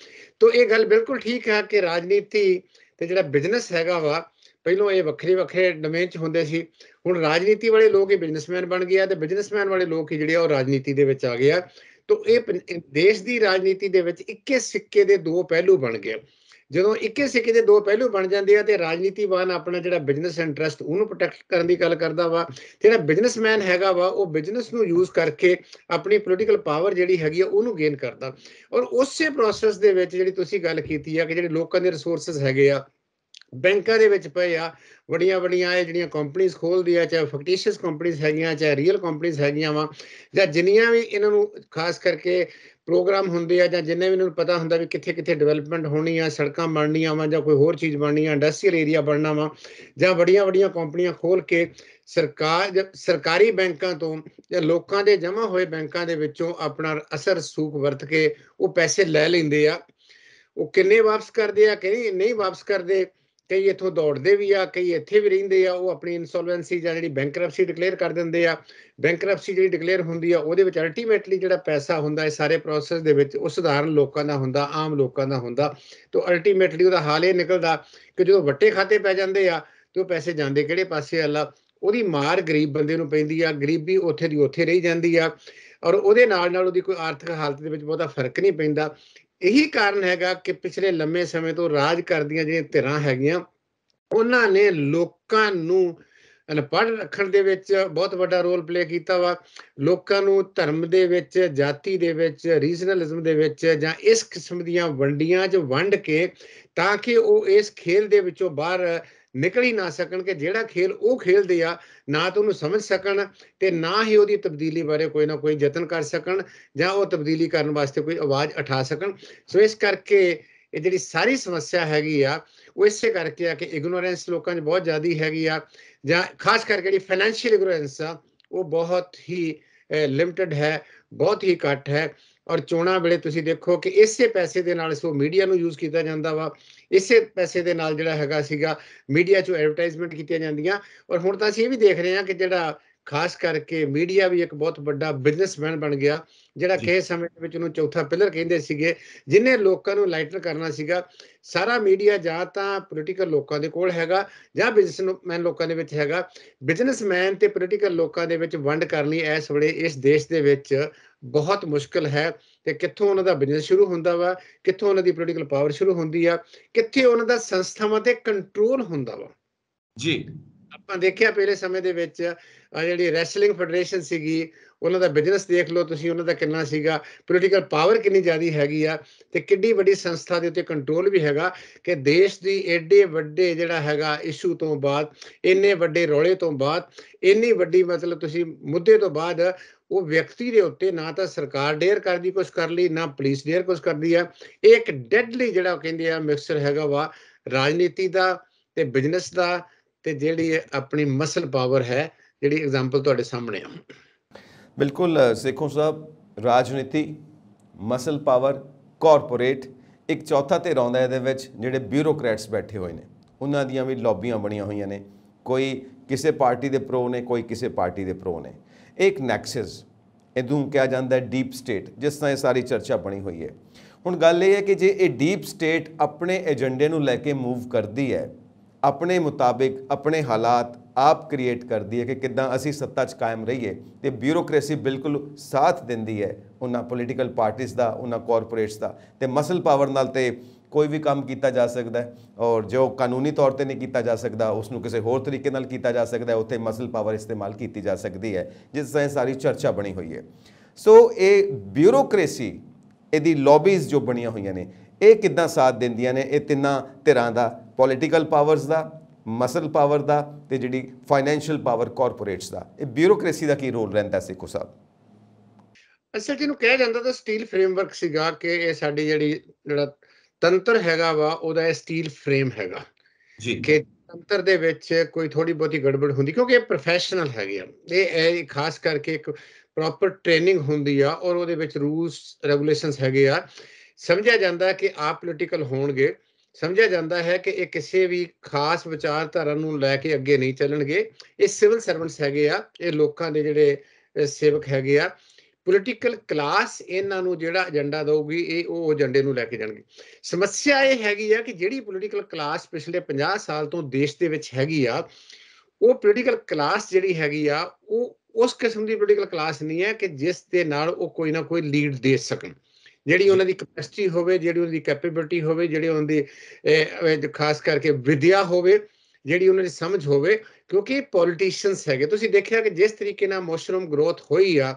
ਤਾਂ ਇਹ ਗੱਲ ਬਿਲਕੁਲ ਠੀਕ ਹੈ ਕਿ ਰਾਜਨੀਤੀ ਤੇ ਜਿਹੜਾ ਬਿਜ਼ਨਸ ਹੈਗਾ ਵਾ, ਪਹਿਲੋਂ ਇਹ ਵੱਖਰੇ ਡੋਮੇਨ 'ਚ ਹੁੰਦੇ ਸੀ, ਹੁਣ ਰਾਜਨੀਤੀ ਵਾਲੇ ਲੋਕ ਇਹ ਬਿਜ਼ਨਸਮੈਨ ਬਣ ਗਏ ਆ ਤੇ ਬਿਜ਼ਨਸਮੈਨ ਵਾਲੇ ਲੋਕ ਜਿਹੜੇ ਆ ਉਹ ਰਾਜਨੀਤੀ ਦੇ ਵਿੱਚ ਆ ਗਏ ਆ। ਤਾਂ ਇਹ ਦੇਸ਼ ਦੀ ਰਾਜਨੀਤੀ ਦੇ ਵਿੱਚ ਇੱਕੇ ਸਿੱਕੇ ਦੇ ਦੋ ਪਹਿਲੂ ਬਣ ਗਏ। ਜਦੋਂ ਇੱਕੇ ਸਿੱਕੇ ਦੇ ਦੋ ਪਹਿਲੂ ਬਣ ਜਾਂਦੇ ਆ ਤੇ ਰਾਜਨੀਤੀਵਾਨ ਆਪਣਾ ਜਿਹੜਾ ਬਿਜ਼ਨਸ ਇੰਟਰਸਟ ਉਹਨੂੰ ਪ੍ਰੋਟੈਕਟ ਕਰਨ ਦੀ ਗੱਲ ਕਰਦਾ ਵਾ, ਜਿਹੜਾ ਬਿਜ਼ਨਸਮੈਨ ਹੈਗਾ ਵਾ ਉਹ ਬਿਜ਼ਨਸ ਨੂੰ ਯੂਜ਼ ਕਰਕੇ ਆਪਣੀ ਪੋਲੀਟੀਕਲ ਪਾਵਰ ਜਿਹੜੀ ਹੈਗੀ ਆ ਉਹਨੂੰ ਗੇਨ ਕਰਦਾ। ਔਰ ਉਸੇ ਪ੍ਰੋਸੈਸ ਦੇ ਵਿੱਚ ਜਿਹੜੀ ਤੁਸੀਂ ਗੱਲ ਕੀਤੀ ਆ ਕਿ ਜਿਹੜੇ ਲੋਕਾਂ ਦੇ ਰਿਸੋਰਸਸ ਹੈਗੇ ਆ ਬੈਂਕਾਂ ਦੇ ਵਿੱਚ ਪਏ ਆ, ਵੱਡੀਆਂ ਵੱਡੀਆਂ ਇਹ ਜਿਹੜੀਆਂ ਕੰਪਨੀਆਂ ਖੋਲਦੀ ਆ, ਚਾਹੇ ਫੈਕਟੀਸ਼ੀਅਸ ਕੰਪਨੀਆਂ ਹੈਗੀਆਂ ਚਾਹੇ ਰੀਅਲ ਕੰਪਨੀਆਂ ਹੈਗੀਆਂ ਵਾ, ਜਾਂ ਜਿੰਨੀਆਂ ਵੀ ਇਹਨਾਂ ਨੂੰ ਖਾਸ ਕਰਕੇ ਪ੍ਰੋਗਰਾਮ ਹੁੰਦੇ ਆ, ਜਾਂ ਜਿੰਨੇ ਵੀ ਇਹਨਾਂ ਨੂੰ ਪਤਾ ਹੁੰਦਾ ਵੀ ਕਿੱਥੇ ਕਿੱਥੇ ਡਿਵੈਲਪਮੈਂਟ ਹੋਣੀ ਆ, ਸੜਕਾਂ ਬਣਨੀਆਂ ਵਾ ਜਾਂ ਕੋਈ ਹੋਰ ਚੀਜ਼ ਬਣਨੀ ਆ, ਇੰਡਸਟਰੀਅਲ ਏਰੀਆ ਬਣਨਾ ਵਾ, ਜਾਂ ਵੱਡੀਆਂ ਵੱਡੀਆਂ ਕੰਪਨੀਆਂ ਖੋਲ ਕੇ ਸਰਕਾਰੀ ਬੈਂਕਾਂ ਤੋਂ ਜਾਂ ਲੋਕਾਂ ਦੇ ਜਮ੍ਹਾਂ ਹੋਏ ਬੈਂਕਾਂ ਦੇ ਵਿੱਚੋਂ ਆਪਣਾ ਅਸਰ ਰਸੂਖ ਵਰਤ ਕੇ ਉਹ ਪੈਸੇ ਲੈ ਲੈਂਦੇ ਆ। ਉਹ ਕਿੰਨੇ ਵਾਪਸ ਕਰਦੇ ਆ, ਕਈ ਨਹੀਂ ਵਾਪਸ ਕਰਦੇ, ਕਈ ਇੱਥੋਂ ਦੌੜਦੇ ਵੀ ਆ, ਕਈ ਇੱਥੇ ਵੀ ਰਹਿੰਦੇ ਆ। ਉਹ ਆਪਣੀ ਇਨਸੋਲਵੈਂਸੀ ਜਾਂ ਜਿਹੜੀ ਬੈਂਕਰਪਸੀ ਡਿਕਲੇਅਰ ਕਰ ਦਿੰਦੇ ਆ। ਬੈਂਕਰਪਸੀ ਜਿਹੜੀ ਡਿਕਲੇਅਰ ਹੁੰਦੀ ਆ ਉਹਦੇ ਵਿੱਚ ਅਲਟੀਮੇਟਲੀ ਜਿਹੜਾ ਪੈਸਾ ਹੁੰਦਾ ਇਹ ਸਾਰੇ ਪ੍ਰੋਸੈਸ ਦੇ ਵਿੱਚ ਉਹ ਸਧਾਰਨ ਲੋਕਾਂ ਦਾ ਹੁੰਦਾ, ਆਮ ਲੋਕਾਂ ਦਾ ਹੁੰਦਾ। ਤੇ ਅਲਟੀਮੇਟਲੀ ਉਹਦਾ ਹਾਲ ਇਹ ਨਿਕਲਦਾ ਕਿ ਜਦੋਂ ਵੱਟੇ ਖਾਤੇ ਪੈ ਜਾਂਦੇ ਆ ਤੇ ਉਹ ਪੈਸੇ ਜਾਂਦੇ ਕਿਹੜੇ ਪਾਸੇ ਅੱਲਾ, ਉਹਦੀ ਮਾਰ ਗਰੀਬ ਬੰਦੇ ਨੂੰ ਪੈਂਦੀ ਆ, ਗਰੀਬੀ ਉੱਥੇ ਦੀ ਉੱਥੇ ਰਹੀ ਜਾਂਦੀ ਆ, ਔਰ ਉਹਦੇ ਨਾਲ ਉਹਦੀ ਕੋਈ ਆਰਥਿਕ ਹਾਲਤ ਦੇ ਵਿੱਚ ਬਹੁਤਾ ਫਰਕ ਨਹੀਂ ਪੈਂਦਾ। ਇਹੀ ਕਾਰਨ ਹੈਗਾ ਕਿ ਪਿਛਲੇ ਲੰਮੇ ਸਮੇਂ ਤੋਂ ਰਾਜ ਕਰਦੀਆਂ ਜਿਹੜੀਆਂ ਧਿਰਾਂ ਹੈਗੀਆਂ ਉਹਨਾਂ ਨੇ ਲੋਕਾਂ ਨੂੰ ਅਨਪੜ੍ਹ ਰੱਖਣ ਦੇ ਵਿੱਚ ਬਹੁਤ ਵੱਡਾ ਰੋਲ ਪਲੇ ਕੀਤਾ ਵਾ। ਲੋਕਾਂ ਨੂੰ ਧਰਮ ਦੇ ਵਿੱਚ, ਜਾਤੀ ਦੇ ਵਿੱਚ, ਰੀਜਨਲਿਜ਼ਮ ਦੇ ਵਿੱਚ ਜਾਂ ਇਸ ਕਿਸਮ ਦੀਆਂ ਵੰਡੀਆਂ 'ਚ ਵੰਡ ਕੇ ਤਾਂ ਕਿ ਉਹ ਇਸ ਖੇਲ ਦੇ ਵਿੱਚੋਂ ਬਾਹਰ ਨਿਕਲ ਹੀ ਨਾ ਸਕਣ, ਕਿ ਜਿਹੜਾ ਖੇਲ ਉਹ ਖੇਲਦੇ ਆ ਨਾ ਤਾਂ ਉਹਨੂੰ ਸਮਝ ਸਕਣ ਤੇ ਨਾ ਹੀ ਉਹਦੀ ਤਬਦੀਲੀ ਬਾਰੇ ਕੋਈ ਨਾ ਕੋਈ ਯਤਨ ਕਰ ਸਕਣ ਜਾਂ ਉਹ ਤਬਦੀਲੀ ਕਰਨ ਵਾਸਤੇ ਕੋਈ ਆਵਾਜ਼ ਉਠਾ ਸਕਣ। ਸੋ ਇਸ ਕਰਕੇ ਇਹ ਜਿਹੜੀ ਸਾਰੀ ਸਮੱਸਿਆ ਹੈਗੀ ਆ ਉਹ ਇਸੇ ਕਰਕੇ ਆ ਕਿ ਇਗਨੋਰੈਂਸ ਲੋਕਾਂ 'ਚ ਬਹੁਤ ਜ਼ਿਆਦਾ ਹੈਗੀ ਆ, ਜਾਂ ਖਾਸ ਕਰਕੇ ਜਿਹੜੀ ਫਾਈਨੈਂਸ਼ੀਅਲ ਇਗਨੋਰੈਂਸ ਆ ਉਹ ਬਹੁਤ ਹੀ ਲਿਮਟਿਡ ਹੈ, ਬਹੁਤ ਹੀ ਘੱਟ ਹੈ। ਔਰ ਚੋਣਾਂ ਵੇਲੇ ਤੁਸੀਂ ਦੇਖੋ ਕਿ ਇਸੇ ਪੈਸੇ ਦੇ ਨਾਲ ਸੋ ਮੀਡੀਆ ਨੂੰ ਯੂਜ਼ ਕੀਤਾ ਜਾਂਦਾ ਵਾ, ਇਸੇ ਪੈਸੇ ਦੇ ਨਾਲ ਜਿਹੜਾ ਹੈਗਾ ਸੀਗਾ ਮੀਡੀਆ 'ਚੋਂ ਐਡਵਰਟਾਈਜ਼ਮੈਂਟ ਕੀਤੀਆਂ ਜਾਂਦੀਆਂ। ਔਰ ਹੁਣ ਤਾਂ ਅਸੀਂ ਇਹ ਵੀ ਦੇਖ ਰਹੇ ਹਾਂ ਕਿ ਜਿਹੜਾ ਖਾਸ ਕਰਕੇ ਮੀਡੀਆ ਵੀ ਇੱਕ ਬਹੁਤ ਵੱਡਾ ਬਿਜ਼ਨਸਮੈਨ ਬਣ ਗਿਆ, ਜਿਹੜਾ ਕਿਸੇ ਸਮੇਂ ਦੇ ਵਿੱਚ ਉਹਨੂੰ ਚੌਥਾ ਪਿਲਰ ਕਹਿੰਦੇ ਸੀਗੇ, ਜਿਹਨੇ ਲੋਕਾਂ ਨੂੰ ਲਾਈਟਰ ਕਰਨਾ ਸੀਗਾ। ਸਾਰਾ ਮੀਡੀਆ ਜਾਂ ਤਾਂ ਪੋਲੀਟੀਕਲ ਲੋਕਾਂ ਦੇ ਕੋਲ ਹੈਗਾ ਜਾਂ ਬਿਜ਼ਨਸਮੈਨ ਲੋਕਾਂ ਦੇ ਵਿੱਚ ਹੈਗਾ। ਬਿਜ਼ਨਸਮੈਨ ਤੇ ਪੋਲੀਟੀਕਲ ਲੋਕਾਂ ਦੇ ਵਿੱਚ ਵੰਡ ਕਰਨੀ ਇਸ ਵੇਲੇ ਇਸ ਦੇਸ਼ ਦੇ ਵਿੱਚ ਬਹੁਤ ਮੁਸ਼ਕਲ ਹੈ। ਤੇ ਕਿੱਥੋਂ ਉਹਨਾਂ ਦਾ ਬਿਜ਼ਨਸ ਸ਼ੁਰੂ ਹੁੰਦਾ ਵਾ, ਕਿੱਥੋਂ ਉਹਨਾਂ ਦੀ ਪੋਲੀਟੀਕਲ ਪਾਵਰ ਸ਼ੁਰੂ ਹੁੰਦੀ ਆ, ਕਿੱਥੇ ਉਹਨਾਂ ਦਾ ਸੰਸਥਾਵਾਂ ਤੇ ਕੰਟਰੋਲ ਹੁੰਦਾ ਵਾ। ਜੀ ਆਪਾਂ ਦੇਖਿਆ ਪਹਿਲੇ ਸਮੇਂ ਦੇ ਵਿੱਚ ਜਿਹੜੀ ਰੈਸਲਿੰਗ ਫੈਡਰੇਸ਼ਨ ਸੀਗੀ ਉਹਨਾਂ ਦਾ ਬਿਜ਼ਨਸ ਦੇਖ ਲਓ ਤੁਸੀਂ, ਉਹਨਾਂ ਦਾ ਕਿੰਨਾ ਸੀਗਾ, ਪੋਲੀਟੀਕਲ ਪਾਵਰ ਕਿੰਨੀ ਜ਼ਿਆਦਾ ਹੈਗੀ ਆ ਤੇ ਕਿੱਡੀ ਵੱਡੀ ਸੰਸਥਾ ਦੇ ਉੱਤੇ ਕੰਟਰੋਲ ਵੀ ਹੈਗਾ ਕਿ ਦੇਸ਼ ਦੀ ਏਡੇ ਵੱਡੇ ਜਿਹੜਾ ਹੈਗਾ ਇਸ਼ੂ ਤੋਂ ਬਾਅਦ, ਇੰਨੇ ਵੱਡੇ ਰੌਲੇ ਤੋਂ ਬਾਅਦ, ਇੰਨੀ ਵੱਡੀ ਮਤਲਬ ਤੁਸੀਂ ਮੁੱਦੇ ਤੋਂ ਬਾਅਦ ਉਹ ਵਿਅਕਤੀ ਦੇ ਉੱਤੇ ਨਾ ਤਾਂ ਸਰਕਾਰ ਡੇਅਰ ਕਰਦੀ ਕੁਛ ਕਰ ਲਈ, ਨਾ ਪੁਲਿਸ ਡੇਅਰ ਕੁਛ ਕਰਦੀ ਆ। ਇਹ ਇੱਕ ਡੈਡਲੀ ਜਿਹੜਾ ਕਹਿੰਦੇ ਆ ਮਿਕਸਚਰ ਹੈਗਾ ਵਾ ਰਾਜਨੀਤੀ ਦਾ ਤੇ ਬਿਜ਼ਨਸ ਦਾ ਤੇ ਜਿਹੜੀ ਆਪਣੀ ਮਸਲ ਪਾਵਰ ਹੈ, ਜਿਹੜੀ ਐਗਜ਼ਾਮਪਲ ਤੁਹਾਡੇ ਸਾਹਮਣੇ ਆ। ਬਿਲਕੁਲ ਸੇਖੋਂ ਸਾਹਿਬ, ਰਾਜਨੀਤੀ, ਮਸਲ ਪਾਵਰ, ਕਾਰਪੋਰੇਟ, ਇੱਕ ਚੌਥਾ ਧਿਰ ਆਉਂਦਾ ਇਹਦੇ ਵਿੱਚ ਜਿਹੜੇ ਬਿਊਰੋਕਰੈਟਸ ਬੈਠੇ ਹੋਏ ਨੇ, ਉਹਨਾਂ ਦੀਆਂ ਵੀ ਲੌਬੀਆਂ ਬਣੀਆਂ ਹੋਈਆਂ ਨੇ, ਕੋਈ ਕਿਸੇ ਪਾਰਟੀ ਦੇ ਪ੍ਰੋ ਨੇ, ਕੋਈ ਕਿਸੇ ਪਾਰਟੀ ਦੇ ਪ੍ਰੋ ਨੇ। ਇੱਕ ਨੈਕਸਸ, ਇਹਨੂੰ ਕਿਹਾ ਜਾਂਦਾ ਡੀਪ ਸਟੇਟ, ਜਿਸ ਤਰ੍ਹਾਂ ਇਹ ਸਾਰੀ ਚਰਚਾ ਬਣੀ ਹੋਈ ਹੈ। ਹੁਣ ਗੱਲ ਇਹ ਹੈ ਕਿ ਜੇ ਇਹ ਡੀਪ ਸਟੇਟ ਆਪਣੇ ਏਜੰਡੇ ਨੂੰ ਲੈ ਕੇ ਮੂਵ ਕਰਦੀ ਹੈ, ਆਪਣੇ ਮੁਤਾਬਿਕ ਆਪਣੇ ਹਾਲਾਤ ਆਪ ਕ੍ਰੀਏਟ ਕਰਦੀ ਹੈ ਕਿ ਕਿੱਦਾਂ ਅਸੀਂ ਸੱਤਾ 'ਚ ਕਾਇਮ ਰਹੀਏ, ਤੇ ਬਿਊਰੋਕ੍ਰੇਸੀ ਬਿਲਕੁਲ ਸਾਥ ਦਿੰਦੀ ਹੈ ਉਹਨਾਂ ਪੋਲੀਟੀਕਲ ਪਾਰਟੀਜ਼ ਦਾ, ਉਹਨਾਂ ਕਾਰਪੋਰੇਟਸ ਦਾ। ਤੇ ਮਸਲ ਪਾਵਰ ਨਾਲ ਤੇ ਕੋਈ ਵੀ ਕੰਮ ਕੀਤਾ ਜਾ ਸਕਦਾ ਹੈ, ਔਰ ਜੋ ਕਾਨੂੰਨੀ ਤੌਰ ਤੇ ਨਹੀਂ ਕੀਤਾ ਜਾ ਸਕਦਾ ਉਸ ਨੂੰ ਕਿਸੇ ਹੋਰ ਤਰੀਕੇ ਨਾਲ ਕੀਤਾ ਜਾ ਸਕਦਾ ਹੈ, ਉੱਥੇ ਮਸਲ ਪਾਵਰ ਇਸਤੇਮਾਲ ਕੀਤੀ ਜਾ ਸਕਦੀ ਹੈ, ਜਿਸ ਤਰ੍ਹਾਂ ਸਾਰੀ ਚਰਚਾ ਬਣੀ ਹੋਈ ਹੈ। ਸੋ ਇਹ ਬਿਊਰੋਕ੍ਰੇਸੀ, ਇਹਦੀ ਲੌਬੀਜ਼ ਜੋ ਬਣੀਆਂ ਹੋਈਆਂ ਨੇ, ਇਹ ਕਿੱਦਾਂ ਸਾਥ ਦਿੰਦੀਆਂ ਨੇ ਇਹ ਤਿੰਨਾਂ ਧਿਰਾਂ ਦਾ, ਪੋਲੀਟੀਕਲ ਪਾਵਰਸ ਦਾ, ਮਸਲ ਪਾਵਰ ਦਾ ਤੇ ਜਿਹੜੀ ਫਾਈਨੈਂਸ਼ੀਅਲ ਪਾਵਰ ਕਾਰਪੋਰੇਟਸ ਦਾ। ਇਹ ਬਿਊਰੋਕ੍ਰੇਸੀ ਦਾ ਕੀ ਰੋਲ ਰਹਿੰਦਾ ਸੇਖੋਂ ਸਾਹਿਬ? ਅਸਲ ਜਿਹਨੂੰ ਕਿਹਾ ਜਾਂਦਾ ਤਾਂ ਸਟੀਲ ਫਰੇਮਵਰਕ ਸੀਗਾ ਕਿ ਇਹ ਸਾਡੀ ਜਿਹੜਾ ਤੰਤਰ ਹੈਗਾ ਵਾ ਉਹਦਾ ਇਹ ਸਟੀਲ ਫਰੇਮ ਹੈਗਾ ਜੀ ਕਿ ਤੰਤਰ ਦੇ ਵਿੱਚ ਕੋਈ ਥੋੜੀ ਬਹੁਤੀ ਗੜਬੜ ਹੁੰਦੀ, ਕਿਉਂਕਿ ਇਹ ਪ੍ਰੋਫੈਸ਼ਨਲ ਹੈਗੇ ਆ। ਇਹ ਖਾਸ ਕਰਕੇ ਇੱਕ ਪ੍ਰੋਪਰ ਟ੍ਰੇਨਿੰਗ ਹੁੰਦੀ ਆ ਔਰ ਉਹਦੇ ਵਿੱਚ ਰੂਲਸ ਰੈਗੂਲੇਸ਼ਨਸ ਹੈਗੇ ਆ। ਸਮਝਿਆ ਜਾਂਦਾ ਕਿ ਆਪ ਪੋਲੀਟੀਕਲ ਹੋਣਗੇ, ਸਮਝਿਆ ਜਾਂਦਾ ਹੈ ਕਿ ਇਹ ਕਿਸੇ ਵੀ ਖਾਸ ਵਿਚਾਰਧਾਰਾ ਨੂੰ ਲੈ ਕੇ ਅੱਗੇ ਨਹੀਂ ਚੱਲਣਗੇ। ਇਹ ਸਿਵਲ ਸਰਵੈਂਟਸ ਹੈਗੇ ਆ, ਇਹ ਲੋਕਾਂ ਦੇ ਜਿਹੜੇ ਸੇਵਕ ਹੈਗੇ ਆ। ਪੋਲੀਟੀਕਲ ਕਲਾਸ ਇਹਨਾਂ ਨੂੰ ਜਿਹੜਾ ਏਜੰਡਾ ਦਊਗੀ ਇਹ ਉਹ ਏਜੰਡੇ ਨੂੰ ਲੈ ਕੇ ਜਾਣਗੇ। ਸਮੱਸਿਆ ਇਹ ਹੈਗੀ ਆ ਕਿ ਜਿਹੜੀ ਪੋਲੀਟੀਕਲ ਕਲਾਸ ਪਿਛਲੇ 50 ਸਾਲ ਤੋਂ ਦੇਸ਼ ਦੇ ਵਿੱਚ ਹੈਗੀ ਆ, ਉਹ ਪੋਲੀਟੀਕਲ ਕਲਾਸ ਜਿਹੜੀ ਹੈਗੀ ਆ ਉਹ ਉਸ ਕਿਸਮ ਦੀ ਪੋਲੀਟੀਕਲ ਕਲਾਸ ਨਹੀਂ ਹੈ ਕਿ ਜਿਸ ਦੇ ਨਾਲ ਉਹ ਕੋਈ ਨਾ ਕੋਈ ਲੀਡ ਦੇ ਸਕਣ। ਜਿਹੜੀ ਉਹਨਾਂ ਦੀ ਕੈਪੈਸਿਟੀ ਹੋਵੇ, ਜਿਹੜੀ ਉਹਨਾਂ ਦੀ ਕੈਪੇਬਿਲਿਟੀ ਹੋਵੇ, ਜਿਹੜੀ ਉਹਨਾਂ ਦੀ ਖਾਸ ਕਰਕੇ ਵਿਦਿਆ ਹੋਵੇ, ਜਿਹੜੀ ਉਹਨਾਂ ਦੀ ਸਮਝ ਹੋਵੇ। ਕਿਉਂਕਿ ਪੋਲੀਟੀਸ਼ੀਅਨਸ ਹੈਗੇ, ਤੁਸੀਂ ਦੇਖਿਆ ਕਿ ਜਿਸ ਤਰੀਕੇ ਨਾਲ ਮਸ਼ਰੂਮ ਗਰੋਥ ਹੋਈ ਆ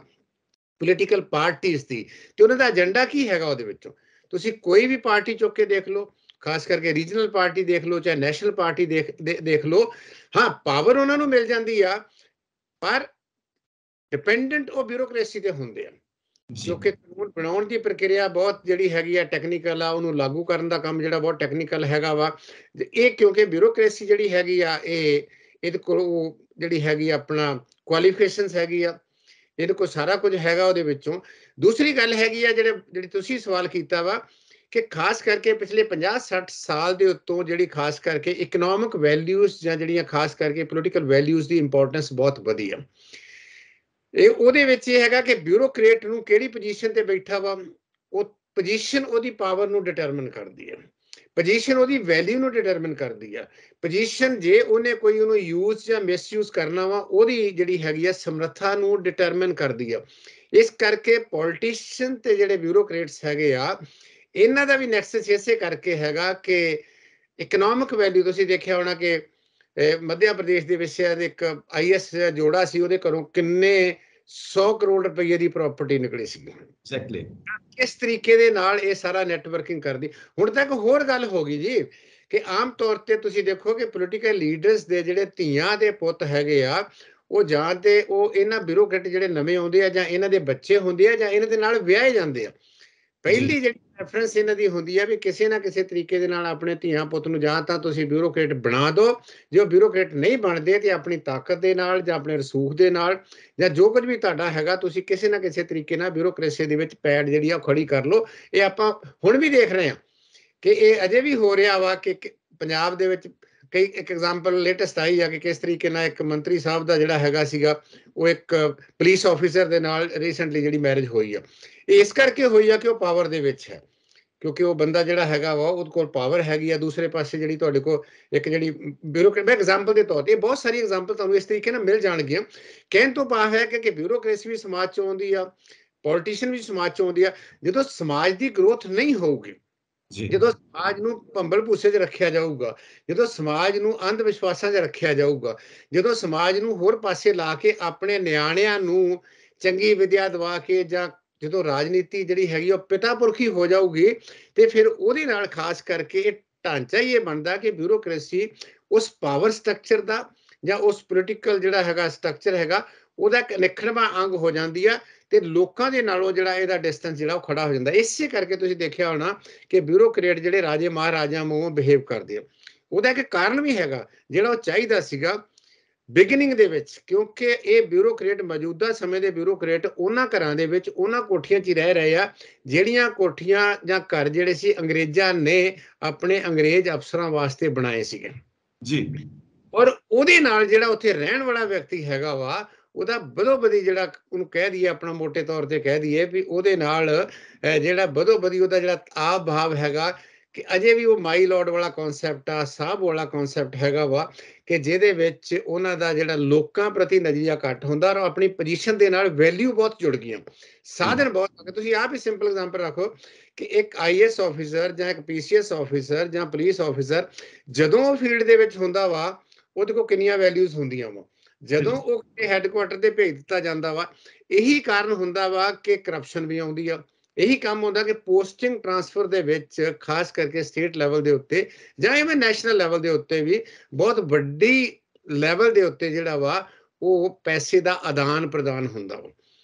ਪੋਲੀਟੀਕਲ ਪਾਰਟੀਜ਼ ਦੀ, ਤੇ ਉਹਨਾਂ ਦਾ ਏਜੰਡਾ ਕੀ ਹੈਗਾ ਉਹਦੇ ਵਿੱਚੋਂ। ਤੁਸੀਂ ਕੋਈ ਵੀ ਪਾਰਟੀ ਚੁੱਕ ਕੇ ਦੇਖ ਲਓ, ਖਾਸ ਕਰਕੇ ਰੀਜਨਲ ਪਾਰਟੀ ਦੇਖ ਲਓ, ਚਾਹੇ ਨੈਸ਼ਨਲ ਪਾਰਟੀ ਦੇਖ ਲਓ, ਹਾਂ ਪਾਵਰ ਉਹਨਾਂ ਨੂੰ ਮਿਲ ਜਾਂਦੀ ਆ, ਪਰ ਡਿਪੈਂਡੈਂਟ ਉਹ ਬਿਊਰੋਕ੍ਰੇਸੀ ਤੇ ਹੁੰਦੇ ਆ। ਕਿਉਂਕਿ ਕਾਨੂੰਨ ਬਣਾਉਣ ਦੀ ਪ੍ਰਕਿਰਿਆ ਬਹੁਤ ਜਿਹੜੀ ਹੈਗੀ ਆ ਟੈਕਨੀਕਲ ਆ, ਉਹਨੂੰ ਲਾਗੂ ਕਰਨ ਦਾ ਕੰਮ ਜਿਹੜਾ ਬਹੁਤ ਟੈਕਨੀਕਲ ਹੈਗਾ ਵਾ। ਇਹ ਕਿਉਂਕਿ ਬਿਊਰੋਕ੍ਰੇਸੀ ਜਿਹੜੀ ਹੈਗੀ ਆ ਇਹਦੇ ਕੋਲ ਜਿਹੜੀ ਹੈਗੀ ਆਪਣਾ ਕੁਆਲੀਫਿਕੇਸ਼ਨਸ ਹੈਗੀ ਆ, ਇਹਦੇ ਕੋਲ ਸਾਰਾ ਕੁਝ ਹੈਗਾ ਉਹਦੇ ਵਿੱਚੋਂ। ਦੂਸਰੀ ਗੱਲ ਹੈਗੀ ਆ ਜਿਹੜੀ ਤੁਸੀਂ ਸਵਾਲ ਕੀਤਾ ਵਾ ਕਿ ਖਾਸ ਕਰਕੇ ਪਿਛਲੇ 50-60 ਸਾਲ ਦੇ ਉੱਤੋਂ ਜਿਹੜੀ ਖਾਸ ਕਰਕੇ ਇਕਨੋਮਿਕ ਵੈਲਿਊਜ਼ ਜਾਂ ਜਿਹੜੀਆਂ ਖਾਸ ਕਰਕੇ ਪੋਲੀਟੀਕਲ ਵੈਲਿਊਜ਼ ਦੀ ਇੰਪੋਰਟੈਂਸ ਬਹੁਤ ਵਧੀ ਆ। ਉਹਦੇ ਵਿੱਚ ਇਹ ਹੈਗਾ ਕਿ ਬਿਊਰੋਕਰੇਟ ਨੂੰ ਕਿਹੜੀ ਪੋਜੀਸ਼ਨ ਤੇ ਬੈਠਾ ਵਾ, ਉਹ ਪੋਜੀਸ਼ਨ ਉਹਦੀ ਪਾਵਰ ਨੂੰ ਡਿਟਰਮਿਨ ਕਰਦੀ ਹੈ, ਪੋਜੀਸ਼ਨ ਉਹਦੀ ਵੈਲਿਊ ਨੂੰ ਡਿਟਰਮਿਨ ਕਰਦੀ ਆ। ਪੋਜੀਸ਼ਨ ਜੇ ਉਹਨੇ ਕੋਈ ਉਹਨੂੰ ਯੂਜ਼ ਜਾਂ ਮਿਸਯੂਜ਼ ਕਰਨਾ ਵਾ, ਉਹਦੀ ਜਿਹੜੀ ਹੈਗੀ ਆ ਸਮਰੱਥਾ ਨੂੰ ਡਿਟਰਮਿਨ ਕਰਦੀ ਆ। ਇਸ ਕਰਕੇ ਪੋਲੀਟੀਸ਼ੀਅਨ ਤੇ ਜਿਹੜੇ ਬਿਊਰੋਕਰੇਟਸ ਹੈਗੇ ਆ, ਇਹਨਾਂ ਦਾ ਵੀ ਨੈਕਸਸ ਇਸੇ ਕਰਕੇ ਹੈਗਾ ਕਿ ਇਕਨੋਮਿਕ ਵੈਲਿਊ। ਤੁਸੀਂ ਦੇਖਿਆ ਹੋਣਾ ਕਿ ਮੱਧ ਪ੍ਰਦੇਸ਼ ਦੇ ਵਿੱਚ ਇੱਕ IS ਜੋੜਾ ਸੀ, ਉਹਦੇ ਘਰੋਂ ਕਿੰਨੇ 100 ਕਰੋੜ ਰੁਪਏ ਦੀ ਪ੍ਰਾਪਰਟੀ ਨਿਕਲੀ ਸੀ। ਐਗਜ਼ੈਕਟਲੀ ਇਸ ਤਰੀਕੇ ਦੇ ਨਾਲ ਇਹ ਸਾਰਾ ਨੈਟਵਰਕਿੰਗ ਕਰਦੀ। ਹੁਣ ਤੱਕ ਹੋਰ ਗੱਲ ਹੋ ਗਈ ਜੀ ਕਿ ਆਮ ਤੌਰ ਤੇ ਤੁਸੀਂ ਦੇਖੋ ਕਿ ਪੋਲੀਟੀਕਲ ਲੀਡਰਸ ਦੇ ਜਿਹੜੇ ਧੀਆਂ ਦੇ ਪੁੱਤ ਹੈਗੇ ਆ, ਉਹ ਜਾਂ ਤੇ ਉਹ ਇਹਨਾਂ ਬਿਊਰੋਕਰੇਟ ਜਿਹੜੇ ਨਵੇਂ ਆਉਂਦੇ ਆ, ਜਾਂ ਇਹਨਾਂ ਦੇ ਬੱਚੇ ਹੁੰਦੇ ਆ, ਜਾਂ ਇਹਨਾਂ ਦੇ ਨਾਲ ਵਿਆਹੇ ਜਾਂਦੇ ਆ। ਪਹਿਲੀ ਜਿਹੜੀ ਰੈਫਰੈਂਸ ਇਹਨਾਂ ਦੀ ਹੁੰਦੀ ਆ ਵੀ ਕਿਸੇ ਨਾ ਕਿਸੇ ਤਰੀਕੇ ਦੇ ਨਾਲ ਆਪਣੇ ਧੀਆਂ ਪੁੱਤ ਨੂੰ ਜਾਂ ਤਾਂ ਤੁਸੀਂ ਬਿਊਰੋਕਰੇਟ ਬਣਾ ਦਿਓ, ਜੇ ਉਹ ਬਿਊਰੋਕਰੇਟ ਨਹੀਂ ਬਣਦੇ ਤੇ ਆਪਣੀ ਤਾਕਤ ਦੇ ਨਾਲ ਜਾਂ ਆਪਣੇ ਰਸੂਖ ਦੇ ਨਾਲ ਜਾਂ ਜੋ ਕੁਝ ਵੀ ਤੁਹਾਡਾ ਹੈਗਾ, ਤੁਸੀਂ ਕਿਸੇ ਨਾ ਕਿਸੇ ਤਰੀਕੇ ਨਾਲ ਬਿਊਰੋਕ੍ਰੇਸੀ ਦੇ ਵਿੱਚ ਪੈੜ ਜਿਹੜੀ ਆ ਖੜੀ ਕਰ ਲਓ। ਇਹ ਆਪਾਂ ਹੁਣ ਵੀ ਦੇਖ ਰਹੇ ਹਾਂ ਕਿ ਇਹ ਅਜੇ ਵੀ ਹੋ ਰਿਹਾ ਵਾ ਕਿ ਪੰਜਾਬ ਦੇ ਵਿੱਚ ਕਈ ਇੱਕ ਐਗਜ਼ਾਮਪਲ ਲੇਟੈਸਟ ਆਈ ਆ ਕਿ ਕਿਸ ਤਰੀਕੇ ਨਾਲ ਇੱਕ ਮੰਤਰੀ ਸਾਹਿਬ ਦਾ ਜਿਹੜਾ ਹੈਗਾ ਸੀਗਾ, ਉਹ ਇੱਕ ਪੁਲਿਸ ਆਫੀਸਰ ਦੇ ਨਾਲ ਰੀਸੈਂਟਲੀ ਜਿਹੜੀ ਮੈਰਿਜ ਹੋਈ ਆ। ਇਸ ਕਰਕੇ ਹੋਈ ਆ ਕਿ ਉਹ ਪਾਵਰ ਦੇ ਵਿੱਚ ਹੈ, ਕਿਉਂਕਿ ਉਹ ਬੰਦਾ ਜਿਹੜਾ ਹੈਗਾ ਵਾ ਉਹਦੇ ਕੋਲ ਪਾਵਰ ਹੈਗੀ ਆ। ਦੂਸਰੇ ਪਾਸੇ ਜਿਹੜੀ ਤੁਹਾਡੇ ਕੋਲ ਇੱਕ ਜਿਹੜੀ ਬਿਊਰੋਕਰੇਟ, ਮੈਂ ਐਗਜ਼ਾਮਪਲ ਦੇ ਤੌਰ ਤੇ ਬਹੁਤ ਸਾਰੀ ਐਗਜ਼ਾਮਪਲ ਤੁਹਾਨੂੰ ਇਸ ਤਰੀਕੇ ਨਾਲ ਮਿਲ ਜਾਣਗੀਆਂ। ਕਹਿਣ ਤੋਂ ਭਾਵ ਹੈ ਕਿ ਬਿਊਰੋਕ੍ਰੇਸੀ ਵੀ ਸਮਾਜ ਚ ਆਉਂਦੀ ਆ, ਪੋਲੀਟੀਸ਼ੀਅਨ ਵੀ ਸਮਾਜ ਚ ਆਉਂਦੀ ਆ। ਜਦੋਂ ਸਮਾਜ ਦੀ ਗਰੋਥ ਨਹੀਂ ਹੋਊਗੀ, ਜਦੋਂ ਸਮਾਜ ਨੂੰ ਭੰਬਲ ਭੂਸੇ 'ਚ ਰੱਖਿਆ ਜਾਊਗਾ, ਜਦੋਂ ਸਮਾਜ ਨੂੰ ਅੰਧ ਵਿਸ਼ਵਾਸਾਂ 'ਚ ਰੱਖਿਆ ਜਾਊਗਾ, ਜਦੋਂ ਸਮਾਜ ਨੂੰ ਹੋਰ ਪਾਸੇ ਲਾ ਕੇ ਆਪਣੇ ਨਿਆਣਿਆਂ ਨੂੰ ਚੰਗੀ ਵਿਦਿਆ ਦਵਾ ਕੇ, ਜਾਂ ਜਦੋਂ ਰਾਜਨੀਤੀ ਜਿਹੜੀ ਹੈਗੀ ਉਹ ਪਿਤਾ ਪੁਰਖੀ ਹੋ ਜਾਊਗੀ, ਤੇ ਫਿਰ ਉਹਦੇ ਨਾਲ ਖਾਸ ਕਰਕੇ ਇਹ ਢਾਂਚਾ ਹੀ ਇਹ ਬਣਦਾ ਕਿ ਬਿਊਰੋਕ੍ਰੇਸੀ ਉਸ ਪਾਵਰ ਸਟਰਕਚਰ ਦਾ ਜਾਂ ਉਸ ਪੋਲੀਟੀਕਲ ਜਿਹੜਾ ਹੈਗਾ ਸਟਰਕਚਰ ਹੈਗਾ, ਉਹਦਾ ਇੱਕ ਅਨਿੱਖੜਵਾਂ ਅੰਗ ਹੋ ਜਾਂਦੀ ਆ, ਤੇ ਲੋਕਾਂ ਦੇ ਨਾਲੋਂ ਜਿਹੜਾ ਇਹਦਾ ਡਿਸਟੈਂਸ ਜਿਹੜਾ ਉਹ ਖੜਾ ਹੋ ਜਾਂਦਾ। ਇਸੇ ਕਰਕੇ ਤੁਸੀਂ ਦੇਖਿਆ ਹੋਣਾ ਕਿ ਬਿਊਰੋਕਰੇਟ ਜਿਹੜੇ ਰਾਜੇ ਮਹਾਰਾਜਾ ਵਾਂਗ ਬਿਹੇਵ ਕਰਦੇ ਆ। ਉਹਦਾ ਇੱਕ ਕਾਰਨ ਵੀ ਹੈਗਾ ਜਿਹੜਾ ਉਹ ਚਾਹੀਦਾ ਸੀਗਾ ਬਿਗਨਿੰਗ ਦੇ ਵਿੱਚ, ਕਿਉਂਕਿ ਇਹ ਬਿਊਰੋਕਰੇਟ ਮੌਜੂਦਾ ਸਮੇਂ ਦੇ ਬਿਊਰੋਕਰੇਟ ਉਹਨਾਂ ਘਰਾਂ ਦੇ ਵਿੱਚ, ਉਹਨਾਂ ਕੋਠੀਆਂ 'ਚ ਹੀ ਰਹਿ ਰਹੇ ਆ ਜਿਹੜੀਆਂ ਕੋਠੀਆਂ ਜਾਂ ਘਰ ਜਿਹੜੇ ਸੀ ਅੰਗਰੇਜ਼ਾਂ ਨੇ ਆਪਣੇ ਅੰਗਰੇਜ਼ ਅਫਸਰਾਂ ਵਾਸਤੇ ਬਣਾਏ ਸੀਗੇ ਜੀ। ਔਰ ਉਹਦੇ ਨਾਲ ਜਿਹੜਾ ਉੱਥੇ ਰਹਿਣ ਵਾਲਾ ਵਿਅਕਤੀ ਹੈਗਾ ਵਾ, ਉਹਦਾ ਬਦੋ-ਬਦੀ ਜਿਹੜਾ ਉਹਨੂੰ ਕਹਿ ਦਈਏ, ਆਪਣਾ ਮੋਟੇ ਤੌਰ ਤੇ ਕਹਿ ਦਈਏ ਵੀ ਉਹਦੇ ਨਾਲ ਜਿਹੜਾ ਬਦੋ-ਬਦੀ ਉਹਦਾ ਜਿਹੜਾ ਆਪ ਭਾਵ ਹੈਗਾ ਕਿ ਅਜੇ ਵੀ ਉਹ ਮਾਈ ਲੋਰਡ ਵਾਲਾ ਕਨਸੈਪਟ ਆ, ਸਾਹਿਬ ਵਾਲਾ ਕਨਸੈਪਟ ਹੈਗਾ ਵਾ, ਕਿ ਜਿਹਦੇ ਵਿੱਚ ਉਹਨਾਂ ਦਾ ਜਿਹੜਾ ਲੋਕਾਂ ਪ੍ਰਤੀ ਨਜ਼ਰੀਆ ਘੱਟ ਹੁੰਦਾ, ਔਰ ਆਪਣੀ ਪੋਜੀਸ਼ਨ ਦੇ ਨਾਲ ਵੈਲਿਊ ਬਹੁਤ ਜੁੜ ਗਈਆਂ, ਸਾਧਨ ਬਹੁਤ ਹੋ ਗਏ। ਤੁਸੀਂ ਆਪ ਹੀ ਸਿੰਪਲ ਐਗਜ਼ਾਮਪਲ ਰੱਖੋ ਕਿ ਇੱਕ IAS ਆਫੀਸਰ ਜਾਂ ਇੱਕ PCS ਆਫੀਸਰ ਜਾਂ ਪੁਲਿਸ ਆਫੀਸਰ ਜਦੋਂ ਉਹ ਫੀਲਡ ਦੇ ਵਿੱਚ ਹੁੰਦਾ ਵਾ, ਉਹਦੇ ਕੋਲ ਕਿੰਨੀਆਂ ਵੈਲਿਊਜ਼ ਹੁੰਦੀਆਂ ਵਾ। ਜਦੋਂ ਉਹ ਹੈੱਡਕੁਆਟਰ ਤੇ ਭੇਜ ਦਿੱਤਾ ਜਾਂਦਾ ਵਾ, ਇਹੀ ਕਾਰਨ ਹੁੰਦਾ ਵਾ ਕਿ ਕਰਪਸ਼ਨ ਵੀ ਆਉਂਦੀ ਆ। ਇਹੀ ਕੰਮ ਹੁੰਦਾ ਕਿ ਪੋਸਟਿੰਗ ਟ੍ਰਾਂਸਫਰ ਦੇ ਵਿੱਚ ਖਾਸ ਕਰਕੇ ਸਟੇਟ ਲੈਵਲ ਦੇ ਉੱਤੇ ਜਾਂ ਇਵੇਂ ਨੈਸ਼ਨਲ ਲੈਵਲ ਦੇ ਉੱਤੇ ਵੀ ਬਹੁਤ ਵੱਡੀ ਲੈਵਲ ਦੇ ਉੱਤੇ ਜਿਹੜਾ ਵਾ ਉਹ ਪੈਸੇ ਦਾ ਆਦਾਨ ਪ੍ਰਦਾਨ ਹੁੰਦਾ ਵਾ,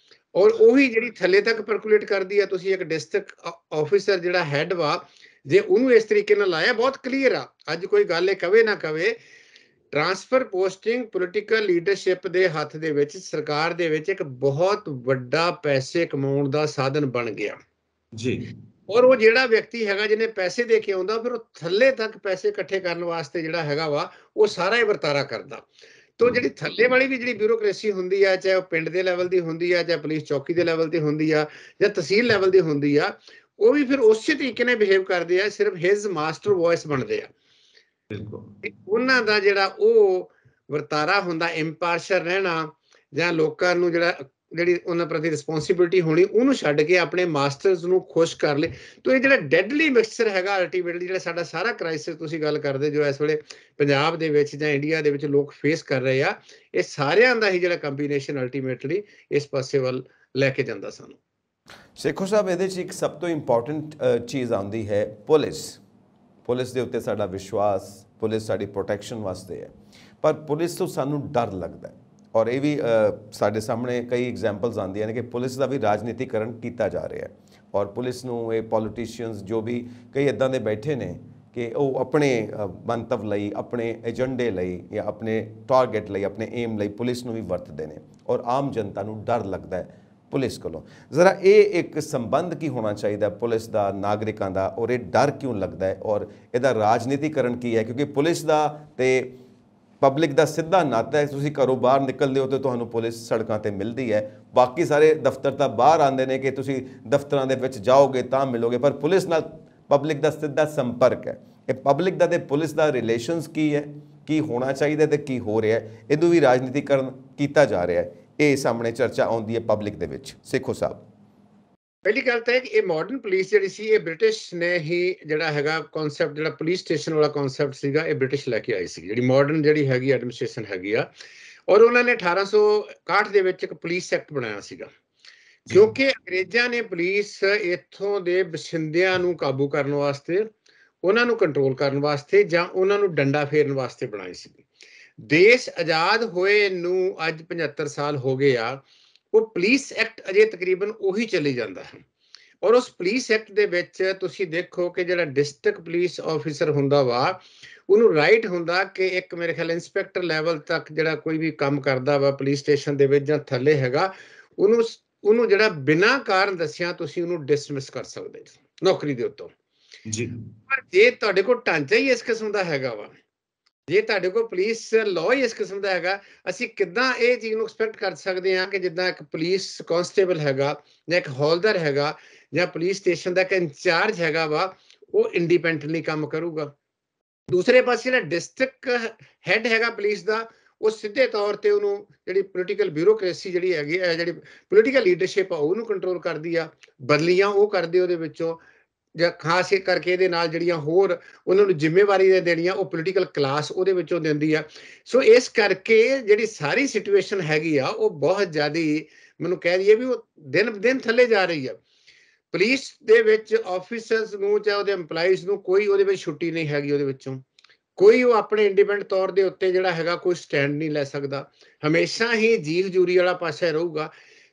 ਔਰ ਉਹੀ ਜਿਹੜੀ ਥੱਲੇ ਤੱਕ ਪਰਕੂਲੇਟ ਕਰਦੀ ਆ। ਤੁਸੀਂ ਇੱਕ ਡਿਸਟ੍ਰਿਕਟ ਆਫੀਸਰ ਜਿਹੜਾ ਹੈੱਡ ਵਾ, ਜੇ ਉਹਨੂੰ ਇਸ ਤਰੀਕੇ ਨਾਲ ਲਾਇਆ, ਬਹੁਤ ਕਲੀਅਰ ਆ, ਅੱਜ ਕੋਈ ਗੱਲ ਇਹ ਕਵੇ ਨਾ ਕਵੇ, ਟ੍ਰਾਂਸਫਰ ਪੋਸਟਿੰਗ ਪੋਲੀਟੀਕਲ ਲੀਡਰਸ਼ਿਪ ਦੇ ਹੱਥ ਦੇ ਵਿੱਚ, ਸਰਕਾਰ ਦੇ ਵਿੱਚ ਇੱਕ ਬਹੁਤ ਵੱਡਾ ਪੈਸੇ ਕਮਾਉਣ ਦਾ ਸਾਧਨ ਬਣ ਗਿਆ ਜੀ। ਔਰ ਉਹ ਜਿਹੜਾ ਵਿਅਕਤੀ ਹੈਗਾ ਜਿਹਨੇ ਪੈਸੇ ਦੇ ਕੇ ਆਉਂਦਾ, ਫਿਰ ਉਹ ਥੱਲੇ ਤੱਕ ਪੈਸੇ ਇਕੱਠੇ ਕਰਨ ਵਾਸਤੇ ਜਿਹੜਾ ਹੈਗਾ ਵਾ ਉਹ ਸਾਰਾ ਹੀ ਵਰਤਾਰਾ ਕਰਦਾ। ਤੋਂ ਜਿਹੜੀ ਥੱਲੇ ਵਾਲੀ ਵੀ ਜਿਹੜੀ ਬਿਊਰੋਕ੍ਰੇਸੀ ਹੁੰਦੀ ਆ, ਚਾਹੇ ਉਹ ਪਿੰਡ ਦੇ ਲੈਵਲ ਦੀ ਹੁੰਦੀ ਆ, ਚਾਹੇ ਪੁਲਿਸ ਚੌਕੀ ਦੇ ਲੈਵਲ ਤੇ ਹੁੰਦੀ ਆ, ਜਾਂ ਤਹਿਸੀਲ ਲੈਵਲ ਦੀ ਹੁੰਦੀ ਆ, ਉਹ ਵੀ ਫਿਰ ਉਸੇ ਤਰੀਕੇ ਨਾਲ ਬਿਹੇਵ ਕਰਦੇ ਆ, ਸਿਰਫ ਹਿਜ਼ ਮਾਸਟਰ ਵੌਇਸ ਬਣਦੇ ਆ। ਉਹਨਾਂ ਦਾ ਜਿਹੜਾ ਉਹ ਵਰਤਾਰਾ ਹੁੰਦਾ ਇੰਪਾਰਸ਼ਲ ਰਹਿਣਾ, ਜਾਂ ਲੋਕਾਂ ਨੂੰ ਜਿਹੜਾ ਜਿਹੜੀ ਉਹਨਾਂ ਪ੍ਰਤੀ ਰਿਸਪੌਂਸਿਬਿਲਟੀ ਹੋਣੀ ਉਹਨੂੰ ਛੱਡ ਕੇ ਆਪਣੇ ਮਾਸਟਰਸ ਨੂੰ ਖੁਸ਼ ਕਰ ਲਏ। ਤਾਂ ਇਹ ਜਿਹੜਾ ਡੈਡਲੀ ਮਿਕਸਚਰ ਹੈਗਾ ਅਲਟੀਮੇਟਲੀ ਜਿਹੜਾ ਸਾਡਾ ਸਾਰਾ ਕ੍ਰਾਈਸਿਸ ਤੁਸੀਂ ਗੱਲ ਕਰਦੇ ਜੋ ਇਸ ਵੇਲੇ ਪੰਜਾਬ ਦੇ ਵਿੱਚ ਜਾਂ ਇੰਡੀਆ ਦੇ ਵਿੱਚ ਲੋਕ ਫੇਸ ਕਰ ਰਹੇ ਆ, ਇਹ ਸਾਰਿਆਂ ਦਾ ਹੀ ਜਿਹੜਾ ਕੰਬੀਨੇਸ਼ਨ ਅਲਟੀਮੇਟਲੀ ਇਸ ਪਾਸੇ ਵੱਲ ਲੈ ਕੇ ਜਾਂਦਾ ਸਾਨੂੰ। ਸੇਖੋ ਸਾਹਿਬ, ਇਹਦੇ 'ਚ ਇੱਕ ਸਭ ਤੋਂ ਇੰਪੋਰਟੈਂਟ ਚੀਜ਼ ਆਉਂਦੀ ਹੈ ਪੁਲਿਸ ਦੇ ਉੱਤੇ ਸਾਡਾ ਵਿਸ਼ਵਾਸ, ਪੁਲਿਸ ਸਾਡੀ ਪ੍ਰੋਟੈਕਸ਼ਨ ਵਾਸਤੇ ਹੈ, ਪਰ ਪੁਲਿਸ ਤੋਂ ਸਾਨੂੰ ਡਰ ਲੱਗਦਾ ਹੈ। ਔਰ ਇਹ ਵੀ ਸਾਡੇ ਸਾਹਮਣੇ ਕਈ ਐਗਜ਼ਾਮਪਲਸ ਆਉਂਦੀਆਂ ਨੇ ਕਿ ਪੁਲਿਸ ਦਾ ਵੀ ਰਾਜਨੀਤੀਕਰਨ ਕੀਤਾ ਜਾ ਰਿਹਾ ਹੈ ਔਰ ਪੁਲਿਸ ਨੂੰ ਇਹ ਪੋਲੀਟੀਸ਼ੀਅਨਸ ਜੋ ਵੀ ਕਈ ਇੱਦਾਂ ਦੇ ਬੈਠੇ ਨੇ ਕਿ ਉਹ ਆਪਣੇ ਮੰਤਵ ਲਈ, ਆਪਣੇ ਏਜੰਡੇ ਲਈ ਜਾਂ ਆਪਣੇ ਟਾਰਗੇਟ ਲਈ, ਆਪਣੇ ਏਮ ਲਈ ਪੁਲਿਸ ਨੂੰ ਵੀ ਵਰਤਦੇ ਨੇ ਔਰ ਆਮ ਜਨਤਾ ਨੂੰ ਡਰ ਲੱਗਦਾ ਹੈ ਪੁਲਿਸ ਕੋਲੋਂ। ਜ਼ਰਾ ਇਹ ਇੱਕ ਸੰਬੰਧ ਕੀ ਹੋਣਾ ਚਾਹੀਦਾ ਪੁਲਿਸ ਦਾ ਨਾਗਰਿਕਾਂ ਦਾ, ਔਰ ਇਹ ਡਰ ਕਿਉਂ ਲੱਗਦਾ ਹੈ ਔਰ ਇਹਦਾ ਰਾਜਨੀਤੀਕਰਨ ਕੀ ਹੈ? ਕਿਉਂਕਿ ਪੁਲਿਸ ਦਾ ਤੇ ਪਬਲਿਕ ਦਾ ਸਿੱਧਾ ਨਾਤਾ ਹੈ। ਤੁਸੀਂ ਘਰੋਂ ਬਾਹਰ ਨਿਕਲਦੇ ਹੋ ਤੇ ਤੁਹਾਨੂੰ ਪੁਲਿਸ ਸੜਕਾਂ ਤੇ ਮਿਲਦੀ ਹੈ, ਬਾਕੀ ਸਾਰੇ ਦਫ਼ਤਰ ਤਾਂ ਬਾਹਰ ਆਉਂਦੇ ਨੇ ਕਿ ਤੁਸੀਂ ਦਫ਼ਤਰਾਂ ਦੇ ਵਿੱਚ ਜਾਓਗੇ ਤਾਂ ਮਿਲੋਗੇ, ਪਰ ਪੁਲਿਸ ਨਾਲ ਪਬਲਿਕ ਦਾ ਸਿੱਧਾ ਸੰਪਰਕ ਹੈ। ਇਹ ਪਬਲਿਕ ਦਾ ਤੇ ਪੁਲਿਸ ਦਾ ਰਿਲੇਸ਼ਨਸ ਕੀ ਹੈ, ਕੀ ਹੋਣਾ ਚਾਹੀਦਾ ਤੇ ਕੀ ਹੋ ਰਿਹਾ ਹੈ, ਇਹਨੂੰ ਵੀ ਰਾਜਨੀਤੀਕਰਨ ਕੀਤਾ ਜਾ ਰਿਹਾ ਹੈ। ਇਹ ਸਾਹਮਣੇ ਚਰਚਾ ਆਉਂਦੀ ਹੈ ਪਬਲਿਕ ਦੇ ਵਿੱਚ। ਸੇਖੋ ਸਾਹਿਬ, ਪਹਿਲੀ ਗੱਲ ਤਾਂ ਹੈ ਕਿ ਇਹ ਮਾਡਰਨ ਪੁਲਿਸ ਜਿਹੜੀ ਸੀ ਇਹ ਬ੍ਰਿਟਿਸ਼ ਨੇ ਹੀ ਜਿਹੜਾ ਹੈਗਾ ਕਨਸੈਪਟ, ਜਿਹੜਾ ਪੁਲਿਸ ਸਟੇਸ਼ਨ ਵਾਲਾ ਕਨਸੈਪਟ ਸੀਗਾ, ਇਹ ਬ੍ਰਿਟਿਸ਼ ਲੈ ਕੇ ਆਈ ਸੀ ਜਿਹੜੀ ਮਾਡਰਨ ਜਿਹੜੀ ਹੈਗੀ ਐਡਮਿਨਿਸਟ੍ਰੇਸ਼ਨ ਹੈਗੀ ਆ। ਔਰ ਉਹਨਾਂ ਨੇ 1861 ਦੇ ਵਿੱਚ ਇੱਕ ਪੁਲਿਸ ਐਕਟ ਬਣਾਇਆ ਸੀਗਾ, ਕਿਉਂਕਿ ਅੰਗਰੇਜ਼ਾਂ ਨੇ ਪੁਲਿਸ ਇੱਥੋਂ ਦੇ ਬਸ਼ਿੰਦਿਆਂ ਨੂੰ ਕਾਬੂ ਕਰਨ ਵਾਸਤੇ, ਉਹਨਾਂ ਨੂੰ ਕੰਟਰੋਲ ਕਰਨ ਵਾਸਤੇ ਜਾਂ ਉਹਨਾਂ ਨੂੰ ਡੰਡਾ ਫੇਰਨ ਵਾਸਤੇ ਬਣਾਈ ਸੀ। ਦੇਸ਼ ਆਜ਼ਾਦ ਹੋਏ ਨੂੰ ਅੱਜ 75 ਸਾਲ ਹੋ ਗਏ ਆ, ਉਹ ਪੁਲਿਸ ਐਕਟ ਅਜੇ ਤਕਰੀਬਨ ਉਹੀ ਚੱਲੀ ਜਾਂਦਾ ਹੈ। ਔਰ ਉਸ ਪੁਲਿਸ ਐਕਟ ਦੇ ਵਿੱਚ ਤੁਸੀਂ ਦੇਖੋ ਕਿ ਜਿਹੜਾ ਡਿਸਟ੍ਰਿਕਟ ਪੁਲਿਸ ਆਫੀਸਰ ਹੁੰਦਾ ਵਾ ਉਹਨੂੰ ਰਾਈਟ ਹੁੰਦਾ ਕਿ ਇੱਕ ਮੇਰੇ ਖਿਆਲ ਇੰਸਪੈਕਟਰ ਲੈਵਲ ਤੱਕ ਜਿਹੜਾ ਕੋਈ ਵੀ ਕੰਮ ਕਰਦਾ ਵਾ ਪੁਲਿਸ ਸਟੇਸ਼ਨ ਦੇ ਵਿੱਚ ਜਾਂ ਥੱਲੇ ਹੈਗਾ, ਉਹਨੂੰ ਜਿਹੜਾ ਬਿਨਾਂ ਕਾਰਨ ਦੱਸਿਆ ਤੁਸੀਂ ਉਹਨੂੰ ਡਿਸਮਿਸ ਕਰ ਸਕਦੇ ਨੌਕਰੀ ਦੇ ਉੱਤੋਂ ਜੀ। ਪਰ ਜੇ ਤੁਹਾਡੇ ਕੋਲ ਢਾਂਚਾ ਹੀ ਇਸ ਕਿਸਮ ਦਾ ਹੈਗਾ ਵਾ, ਜੇ ਤੁਹਾਡੇ ਕੋਲ ਪੁਲਿਸ ਲਾਅ ਹੀ ਇਸ ਕਿਸਮ ਦਾ ਹੈਗਾ, ਅਸੀਂ ਕਿੱਦਾਂ ਇਹ ਚੀਜ਼ ਨੂੰ ਐਕਸਪੈਕਟ ਕਰ ਸਕਦੇ ਹਾਂ ਕਿ ਜਿੱਦਾਂ ਇੱਕ ਪੁਲਿਸ ਕਾਂਸਟੇਬਲ ਹੈਗਾ ਜਾਂ ਇੱਕ ਹੌਲਦਾਰ ਹੈਗਾ ਜਾਂ ਪੁਲਿਸ ਸਟੇਸ਼ਨ ਦਾ ਇੱਕ ਇੰਚਾਰਜ ਹੈਗਾ ਵਾ, ਉਹ ਇੰਡੀਪੈਂਡੈਂਟਲੀ ਕੰਮ ਕਰੂਗਾ। ਦੂਸਰੇ ਪਾਸੇ ਜਿਹੜਾ ਡਿਸਟ੍ਰਿਕਟ ਹੈਡ ਹੈਗਾ ਪੁਲਿਸ ਦਾ, ਉਹ ਸਿੱਧੇ ਤੌਰ ਤੇ ਉਹਨੂੰ ਜਿਹੜੀ ਪੋਲੀਟੀਕਲ ਬਿਊਰੋਕ੍ਰੇਸੀ ਜਿਹੜੀ ਹੈਗੀ ਹੈ, ਜਿਹੜੀ ਪੋਲੀਟੀਕਲ ਲੀਡਰਸ਼ਿਪ ਆ ਉਹਨੂੰ ਕੰਟਰੋਲ ਕਰਦੀ ਆ, ਬਦਲੀਆਂ ਉਹ ਕਰਦੇ ਉਹਦੇ ਵਿੱਚੋਂ, ਜਾਂ ਖਾਸ ਕਰਕੇ ਇਹਦੇ ਨਾਲ ਜਿਹੜੀਆਂ ਹੋਰ ਉਹਨਾਂ ਨੂੰ ਜ਼ਿੰਮੇਵਾਰੀ ਦੇਣੀਆਂ ਉਹ ਪੋਲੀਟੀਕਲ ਕਲਾਸ ਉਹਦੇ ਵਿੱਚੋਂ ਦਿੰਦੀ ਆ। ਸੋ ਇਸ ਕਰਕੇ ਜਿਹੜੀ ਸਾਰੀ ਸਿਚੁਏਸ਼ਨ ਹੈਗੀ ਆ ਉਹ ਬਹੁਤ ਜ਼ਿਆਦਾ ਮੈਨੂੰ ਕਹਿ ਦਈਏ ਵੀ ਉਹ ਦਿਨ ਦਿਨ ਥੱਲੇ ਜਾ ਰਹੀ ਆ। ਪੁਲਿਸ ਦੇ ਵਿੱਚ ਆਫੀਸਰਸ ਨੂੰ ਚਾਹੇ ਉਹਦੇ EMPLOYEES ਨੂੰ ਕੋਈ ਉਹਦੇ ਵਿੱਚ ਛੁੱਟੀ ਨਹੀਂ ਹੈਗੀ, ਉਹਦੇ ਵਿੱਚੋਂ ਕੋਈ ਉਹ ਆਪਣੇ ਇੰਡੀਪੈਂਡੈਂਟ ਤੌਰ ਦੇ ਉੱਤੇ ਜਿਹੜਾ ਹੈਗਾ ਕੋਈ ਸਟੈਂਡ ਨਹੀਂ ਲੈ ਸਕਦਾ, ਹਮੇਸ਼ਾ ਹੀ ਜੀ ਹਜ਼ੂਰੀ ਵਾਲਾ ਪਾਸਾ ਰਹੂਗਾ।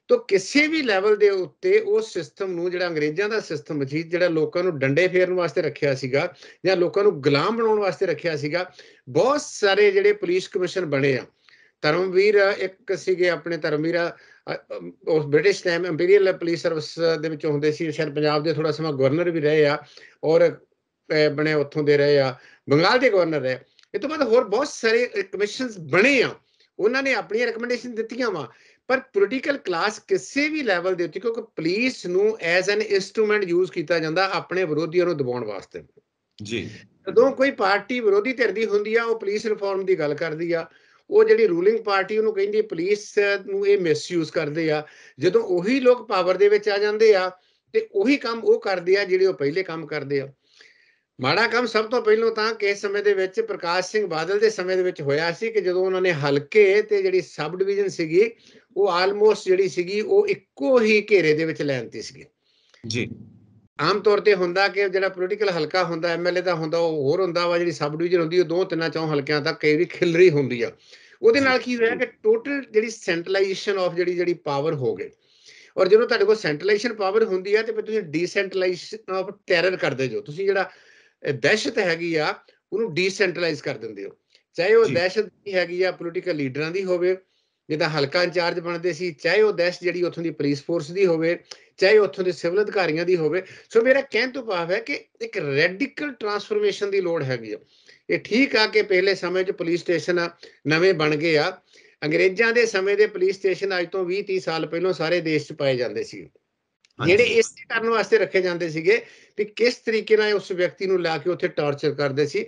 ਤਾਂ ਕਿਸੇ ਵੀ ਲੈਵਲ ਦੇ ਉੱਤੇ ਉਸ ਸਿਸਟਮ ਨੂੰ ਜਿਹੜਾ ਅੰਗਰੇਜ਼ਾਂ ਦਾ ਸਿਸਟਮ ਸੀ, ਜਿਹੜਾ ਲੋਕਾਂ ਨੂੰ ਡੰਡੇ ਫੇਰਨ ਵਾਸਤੇ ਰੱਖਿਆ ਸੀਗਾ ਜਾਂ ਲੋਕਾਂ ਨੂੰ ਗੁਲਾਮ ਬਣਾਉਣ ਵਾਸਤੇ ਰੱਖਿਆ ਸੀਗਾ, ਬਹੁਤ ਸਾਰੇ ਜਿਹੜੇ ਪੁਲਿਸ ਕਮਿਸ਼ਨ ਬਣੇ ਆ। ਧਰਮਵੀਰ ਇੱਕ ਸੀਗੇ ਆਪਣੇ ਧਰਮਵੀਰ, ਉਸ British time imperial police service ਦੇ ਵਿੱਚੋਂ ਹੁੰਦੇ ਸੀ, ਸ਼ਾਇਦ ਪੰਜਾਬ ਦੇ ਥੋੜਾ ਸਮਾਂ ਗਵਰਨਰ ਵੀ ਰਹੇ ਆ ਔਰ ਬਣੇ ਉੱਥੋਂ ਦੇ ਰਹੇ ਆ, ਬੰਗਾਲ ਦੇ ਗਵਰਨਰ ਰਹੇ। ਇਹ ਤੋਂ ਬਾਅਦ ਹੋਰ ਬਹੁਤ ਸਾਰੇ ਕਮਿਸ਼ਨਸ ਬਣੇ ਆ, ਉਹਨਾਂ ਨੇ ਆਪਣੀਆਂ ਰਿਕਮੈਂਡੇਸ਼ਨ ਦਿੱਤੀਆਂ ਵਾ, ਪਰ ਪੋਲੀਟੀਕਲ ਕਲਾਸ ਕਿਸੇ ਵੀ ਲੈਵਲ ਦੇ ਉੱਤੇ, ਕਿਉਂਕਿ ਪੁਲਿਸ ਨੂੰ ਐਜ਼ ਐਨ ਇੰਸਟਰੂਮੈਂਟ ਯੂਜ਼ ਕੀਤਾ ਜਾਂਦਾ ਆਪਣੇ ਵਿਰੋਧੀਆਂ ਨੂੰ ਦਬਾਉਣ ਵਾਸਤੇ ਜੀ। ਜਦੋਂ ਕੋਈ ਪਾਰਟੀ ਵਿਰੋਧੀ ਧਿਰ ਦੀ ਹੁੰਦੀ ਆ, ਉਹ ਪੁਲਿਸ ਰਿਫਾਰਮ ਦੀ ਗੱਲ ਕਰਦੀ ਆ, ਉਹ ਜਿਹੜੀ ਰੂਲਿੰਗ ਪਾਰਟੀ ਉਹਨੂੰ ਕਹਿੰਦੀ ਪੁਲਿਸ ਨੂੰ ਇਹ ਮਿਸਯੂਜ਼ ਕਰਦੇ ਆ। ਜਦੋਂ ਉਹੀ ਲੋਕ ਪਾਵਰ ਦੇ ਵਿੱਚ ਆ ਜਾਂਦੇ ਆ ਤੇ ਉਹੀ ਕੰਮ ਉਹ ਕਰਦੇ ਆ ਜਿਹੜੇ ਉਹ ਪਹਿਲੇ ਕੰਮ ਕਰਦੇ ਆ। ਮਾੜਾ ਕੰਮ ਸਭ ਤੋਂ ਪਹਿਲਾਂ ਤਾਂ ਕਿਸ ਸਮੇਂ ਦੇ ਵਿੱਚ ਪ੍ਰਕਾਸ਼ ਸਿੰਘ ਬਾਦਲ ਦੇ ਸਮੇਂ ਦੇ ਵਿੱਚ ਹੋਇਆ ਸੀ ਕਿ ਜਦੋਂ ਉਹਨਾਂ ਨੇ ਹਲਕੇ ਤੇ ਜਿਹੜੀ ਸਬ ਡਿਵੀਜ਼ਨ ਸੀਗੀ ਉਹ ਆਲਮੋਸਟ ਜਿਹੜੀ ਸੀਗੀ ਉਹ ਇੱਕੋ ਹੀ ਘੇਰੇ ਦੇ ਵਿੱਚ ਲੈਣਤੀ ਸੀਗੀ ਜੀ। ਆਮ ਤੌਰ ਤੇ ਹੁੰਦਾ ਕਿ ਜਿਹੜਾ ਪੋਲੀਟੀਕਲ ਹਲਕਾ ਹੁੰਦਾ MLA ਦਾ ਹੁੰਦਾ ਉਹ ਹੋਰ ਹੁੰਦਾ ਵਾ, ਜਿਹੜੀ ਸਬ ਡਿਵੀਜ਼ਨ ਹੁੰਦੀ ਉਹ 2-3-4 ਹਲਕਿਆਂ ਤੱਕ ਕਈ ਵਾਰੀ ਖਿਲਰੀ ਹੁੰਦੀ ਆ। ਉਹਦੇ ਨਾਲ ਕੀ ਹੋਇਆ ਕਿ ਟੋਟਲ ਜਿਹੜੀ ਸੈਂਟਰਲਾਈਜੇਸ਼ਨ ਆਫ ਜਿਹੜੀ ਪਾਵਰ ਹੋ ਗਈ। ਔਰ ਜਦੋਂ ਤੁਹਾਡੇ ਕੋਲ ਸੈਂਟਰਲਾਈਜੇਸ਼ਨ ਪਾਵਰ ਹੁੰਦੀ ਹੈ ਤੇ ਫਿਰ ਤੁਸੀਂ ਡੀਸੈਂਟਰਲਾਈਜੇਸ਼ਨ ਆਫ ਟੈਰਰ ਕਰਦੇ ਜੋ, ਤੁਸੀਂ ਜਿਹੜਾ ਦਹਿਸ਼ਤ ਹੈਗੀ ਆ ਉਹਨੂੰ ਡੀਸੈਂਟਰਲਾਈਜ਼ ਕਰ ਦਿੰਦੇ ਹੋ। ਚਾਹੇ ਉਹ ਦਹਿਸ਼ਤ ਹੈਗੀ ਆ ਪੋਲੀਟੀਕਲ ਲੀਡਰਾਂ ਦੀ ਹੋਵੇ ਜਿੱਦਾਂ ਹਲਕਾ ਇੰਚਾਰਜ ਬਣਦੇ ਸੀ, ਚਾਹੇ ਉਹ ਦਹਿਸ਼ਤ ਜਿਹੜੀ ਉੱਥੋਂ ਦੀ ਪੁਲਿਸ ਫੋਰਸ ਦੀ ਹੋਵੇ, ਚਾਹੇ ਉੱਥੋਂ ਦੇ ਸਿਵਲ ਅਧਿਕਾਰੀਆਂ ਦੀ ਹੋਵੇ। ਸੋ ਮੇਰਾ ਕਹਿਣ ਤੋਂ ਭਾਵ ਹੈ ਕਿ ਇੱਕ ਰੈਡੀਕਲ ਟਰਾਂਸਫਰਮੇਸ਼ਨ ਦੀ ਲੋੜ ਹੈਗੀ ਆ। ਇਹ ਠੀਕ ਆ ਕਿ ਪਹਿਲੇ ਸਮੇਂ 'ਚ ਪੁਲਿਸ ਸਟੇਸ਼ਨ ਨਵੇਂ ਬਣ ਗਏ ਆ, ਅੰਗਰੇਜ਼ਾਂ ਦੇ ਸਮੇਂ ਦੇ ਪੁਲਿਸ ਸਟੇਸ਼ਨ ਅੱਜ ਤੋਂ 20-30 ਸਾਲ ਪਹਿਲਾਂ ਸਾਰੇ ਦੇਸ਼ 'ਚ ਪਾਏ ਜਾਂਦੇ ਸੀ, ਜਿਹੜੇ ਇਸੇ ਕਰਨ ਵਾਸਤੇ ਰੱਖੇ ਜਾਂਦੇ ਸੀਗੇ ਵੀ ਕਿਸ ਤਰੀਕੇ ਨਾਲ ਉਸ ਵਿਅਕਤੀ ਨੂੰ ਲਾ ਕੇ ਉੱਥੇ ਟਾਰਚਰ ਕਰਦੇ ਸੀ।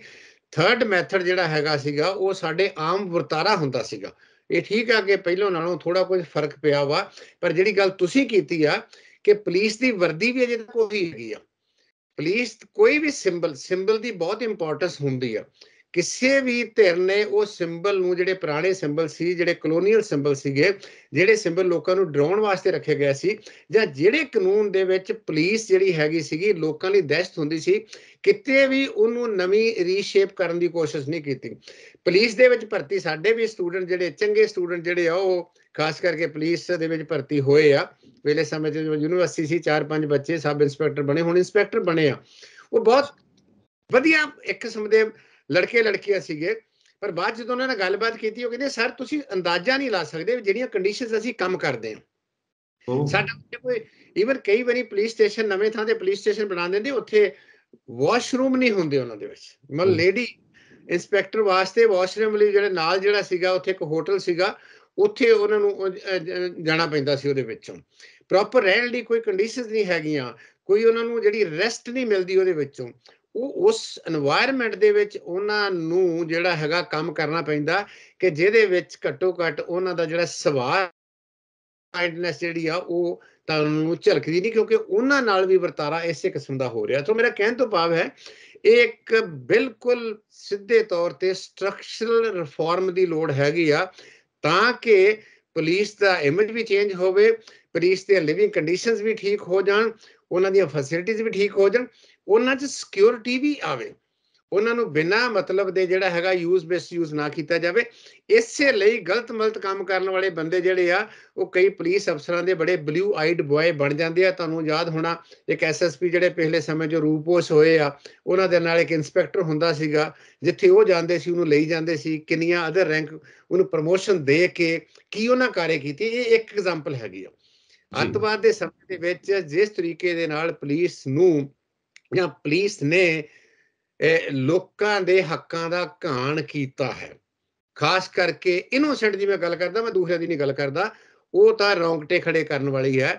ਥਰਡ ਮੈਥਡ ਜਿਹੜਾ ਹੈਗਾ ਸੀਗਾ ਉਹ ਸਾਡੇ ਆਮ ਵਰਤਾਰਾ ਹੁੰਦਾ ਸੀਗਾ। ਇਹ ਠੀਕ ਆ ਕਿ ਪਹਿਲਾਂ ਨਾਲੋਂ ਥੋੜਾ ਕੁਝ ਫਰਕ ਪਿਆ ਵਾ, ਪਰ ਜਿਹੜੀ ਗੱਲ ਤੁਸੀਂ ਕੀਤੀ ਆ ਕਿ ਪੁਲਿਸ ਦੀ ਵਰਦੀ ਵੀ ਅਜੇ ਤੱਕ ਉਹੀ ਹੈਗੀ ਆ। ਪੁਲਿਸ ਕੋਈ ਵੀ ਸਿੰਬਲ ਦੀ ਬਹੁਤ ਇੰਪੋਰਟੈਂਸ ਹੁੰਦੀ ਆ। ਕਿਸੇ ਵੀ ਧਿਰ ਨੇ ਉਹ ਸਿੰਬਲ ਨੂੰ, ਜਿਹੜੇ ਪੁਰਾਣੇ ਸਿੰਬਲ ਸੀ, ਜਿਹੜੇ ਕਲੋਨੀਅਲ ਸਿੰਬਲ ਸੀਗੇ, ਜਿਹੜੇ ਸਿੰਬਲ ਲੋਕਾਂ ਨੂੰ ਡਰਾਉਣ ਵਾਸਤੇ ਰੱਖੇ ਗਏ ਸੀ, ਜਾਂ ਜਿਹੜੇ ਕਾਨੂੰਨ ਦੇ ਵਿੱਚ ਪੁਲਿਸ ਜਿਹੜੀ ਹੈਗੀ ਸੀਗੀ ਲੋਕਾਂ ਲਈ ਦਹਿਸ਼ਤ ਹੁੰਦੀ ਸੀ, ਕਿਤੇ ਵੀ ਉਹਨੂੰ ਨਵੀਂ ਰੀਸ਼ੇਪ ਕਰਨ ਦੀ ਕੋਸ਼ਿਸ਼ ਨਹੀਂ ਕੀਤੀ। ਪੁਲਿਸ ਦੇ ਵਿੱਚ ਭਰਤੀ ਸਾਡੇ ਵੀ ਸਟੂਡੈਂਟ ਜਿਹੜੇ ਚੰਗੇ ਸਟੂਡੈਂਟ ਜਿਹੜੇ ਆ ਉਹ ਖਾਸ ਕਰਕੇ ਪੁਲਿਸ ਦੇ ਵਿੱਚ ਭਰਤੀ ਹੋਏ ਆ। ਵੇਲੇ ਸਮੇਂ 'ਚ ਯੂਨੀਵਰਸਿਟੀ ਸੀ, 4-5 ਬੱਚੇ ਸਬ ਇੰਸਪੈਕਟਰ ਬਣੇ, ਹੁਣ ਇੰਸਪੈਕਟਰ ਬਣੇ ਆ। ਉਹ ਬਹੁਤ ਵਧੀਆ ਇੱਕ ਕਿਸਮ ਦੇ ਲੜਕੇ ਲੜਕੀਆਂ ਸੀਗੇ, ਪਰ ਬਾਅਦ ਜਦੋਂ ਉਹਨਾਂ ਨਾਲ ਗੱਲਬਾਤ ਕੀਤੀ ਉਹ ਕਹਿੰਦੇ ਸਰ ਤੁਸੀਂ ਅੰਦਾਜ਼ਾ ਨਹੀਂ ਲਾ ਸਕਦੇ ਜਿਹੜੀਆਂ ਕੰਡੀਸ਼ਨਸ ਅਸੀਂ ਕੰਮ ਕਰਦੇ ਹਾਂ। ਸਾਡਾ ਕੋਈ ਈਵਨ ਕਈ ਵਾਰੀ ਪੁਲਿਸ ਸਟੇਸ਼ਨ ਨਵੇਂ ਥਾਂ ਤੇ ਪੁਲਿਸ ਸਟੇਸ਼ਨ ਬਣਾ ਦਿੰਦੇ, ਉੱਥੇ ਵਾਸ਼ਰੂਮ ਨਹੀਂ ਹੁੰਦੇ ਉਹਨਾਂ ਦੇ ਵਿੱਚ। ਮਤਲਬ ਲੇਡੀ ਇੰਸਪੈਕਟਰ ਵਾਸਤੇ ਵਾਸ਼ਰੂਮ ਲਈ ਜਿਹੜੇ ਨਾਲ ਜਿਹੜਾ ਸੀਗਾ ਉੱਥੇ ਇੱਕ ਹੋਟਲ ਸੀਗਾ, ਉੱਥੇ ਉਹਨਾਂ ਨੂੰ ਜਾਣਾ ਪੈਂਦਾ ਸੀ। ਉਹਦੇ ਵਿੱਚੋਂ ਪ੍ਰੋਪਰ ਰਹਿਣ ਲਈ ਕੋਈ ਕੰਡੀਸ਼ਨਸ ਨਹੀਂ ਹੈਗੀਆਂ, ਕੋਈ ਉਹਨਾਂ ਨੂੰ ਜਿਹੜੀ ਰੈਸਟ ਨਹੀਂ ਮਿਲਦੀ ਉਹਦੇ ਵਿੱਚੋਂ। ਉਹ ਉਸ এনवायरमेंट ਦੇ ਵਿੱਚ ਉਹਨਾਂ ਨੂੰ ਜਿਹੜਾ ਹੈਗਾ ਕੰਮ ਕਰਨਾ ਪੈਂਦਾ ਕਿ ਜਿਹਦੇ ਵਿੱਚ ਘੱਟੋ ਘੱਟ ਉਹਨਾਂ ਦਾ ਜਿਹੜਾ ਸੁਭਾਅ ਕਾਈਂਡਨੈਸ ਜਿਹੜੀ ਆ ਉਹ ਤੁਹਾਨੂੰ ਝਲਕਦੀ ਨਹੀਂ, ਕਿਉਂਕਿ ਉਹਨਾਂ ਨਾਲ ਵੀ ਵਰਤਾਰਾ ਇਸੇ ਕਿਸਮ ਦਾ ਹੋ ਰਿਹਾ। ਸੋ ਮੇਰਾ ਕਹਿਣ ਤੋਂ ਭਾਵ ਹੈ ਇਹ ਇੱਕ ਬਿਲਕੁਲ ਸਿੱਧੇ ਤੌਰ ਤੇ ਸਟਰਕਚਰਲ ਰਿਫਾਰਮ ਦੀ ਲੋੜ ਹੈਗੀ ਆ, ਤਾਂ ਕਿ ਪੁਲਿਸ ਦਾ ਇਮੇਜ ਵੀ ਚੇਂਜ ਹੋਵੇ, ਪੁਲਿਸ ਦੀਆਂ ਲਿਵਿੰਗ ਕੰਡੀਸ਼ਨਸ ਵੀ ਠੀਕ ਹੋ ਜਾਣ, ਉਹਨਾਂ ਦੀਆਂ ਫੈਸਿਲਿਟੀਜ਼ ਵੀ ਠੀਕ ਹੋ ਜਾਣ, ਉਹਨਾਂ 'ਚ ਸਿਕਿਉਰਿਟੀ ਵੀ ਆਵੇ, ਉਹਨਾਂ ਨੂੰ ਬਿਨਾਂ ਮਤਲਬ ਦੇ ਜਿਹੜਾ ਹੈਗਾ ਯੂਜ਼ ਮਿਸਯੂਜ਼ ਨਾ ਕੀਤਾ ਜਾਵੇ। ਇਸੇ ਲਈ ਗਲਤ ਮਲਤ ਕੰਮ ਕਰਨ ਵਾਲੇ ਬੰਦੇ ਜਿਹੜੇ ਆ ਉਹ ਕਈ ਪੁਲਿਸ ਅਫਸਰਾਂ ਦੇ ਬੜੇ ਬਲੂ ਆਈਡ ਬॉय ਬਣ ਜਾਂਦੇ ਆ। ਤੁਹਾਨੂੰ ਯਾਦ ਹੋਣਾ ਇੱਕ ਐਸਐਸਪੀ ਜਿਹੜੇ ਪਿਛਲੇ ਸਮੇਂ 'ਚ ਰੂਪੋਸ਼ ਹੋਏ ਆ, ਉਹਨਾਂ ਦੇ ਨਾਲ ਇੱਕ ਇੰਸਪੈਕਟਰ ਹੁੰਦਾ ਸੀਗਾ, ਜਿੱਥੇ ਉਹ ਜਾਂਦੇ ਸੀ ਉਹਨੂੰ ਲਈ ਜਾਂਦੇ ਸੀ, ਕਿੰਨੀਆਂ ਅਦਰ ਰੈਂਕ ਉਹਨੂੰ ਪ੍ਰਮੋਸ਼ਨ ਦੇ ਕੇ ਕੀ ਉਹਨਾਂ ਕਾਰੇ ਕੀਤੀ। ਇਹ ਇੱਕ ਐਗਜ਼ਾਮਪਲ ਹੈਗੀ ਆ। ਅੱਤਵਾਦ ਦੇ ਸਮੇਂ ਦੇ ਵਿੱਚ ਜਿਸ ਤਰੀਕੇ ਦੇ ਨਾਲ ਪੁਲਿਸ ਨੂੰ ਜਾਂ ਪੁਲਿਸ ਨੇ ਲੋਕਾਂ ਦੇ ਹੱਕਾਂ ਦਾ ਘਾਣ ਕੀਤਾ ਹੈ, ਖਾਸ ਕਰਕੇ ਇਨੋਸੈਂਟ ਦੀ ਮੈਂ ਗੱਲ ਕਰਦਾ, ਮੈਂ ਦੂਸਰਿਆਂ ਦੀ ਨਹੀਂ ਗੱਲ ਕਰਦਾ, ਉਹ ਤਾਂ ਰੌਂਗਟੇ ਖੜੇ ਕਰਨ ਵਾਲੀ ਹੈ।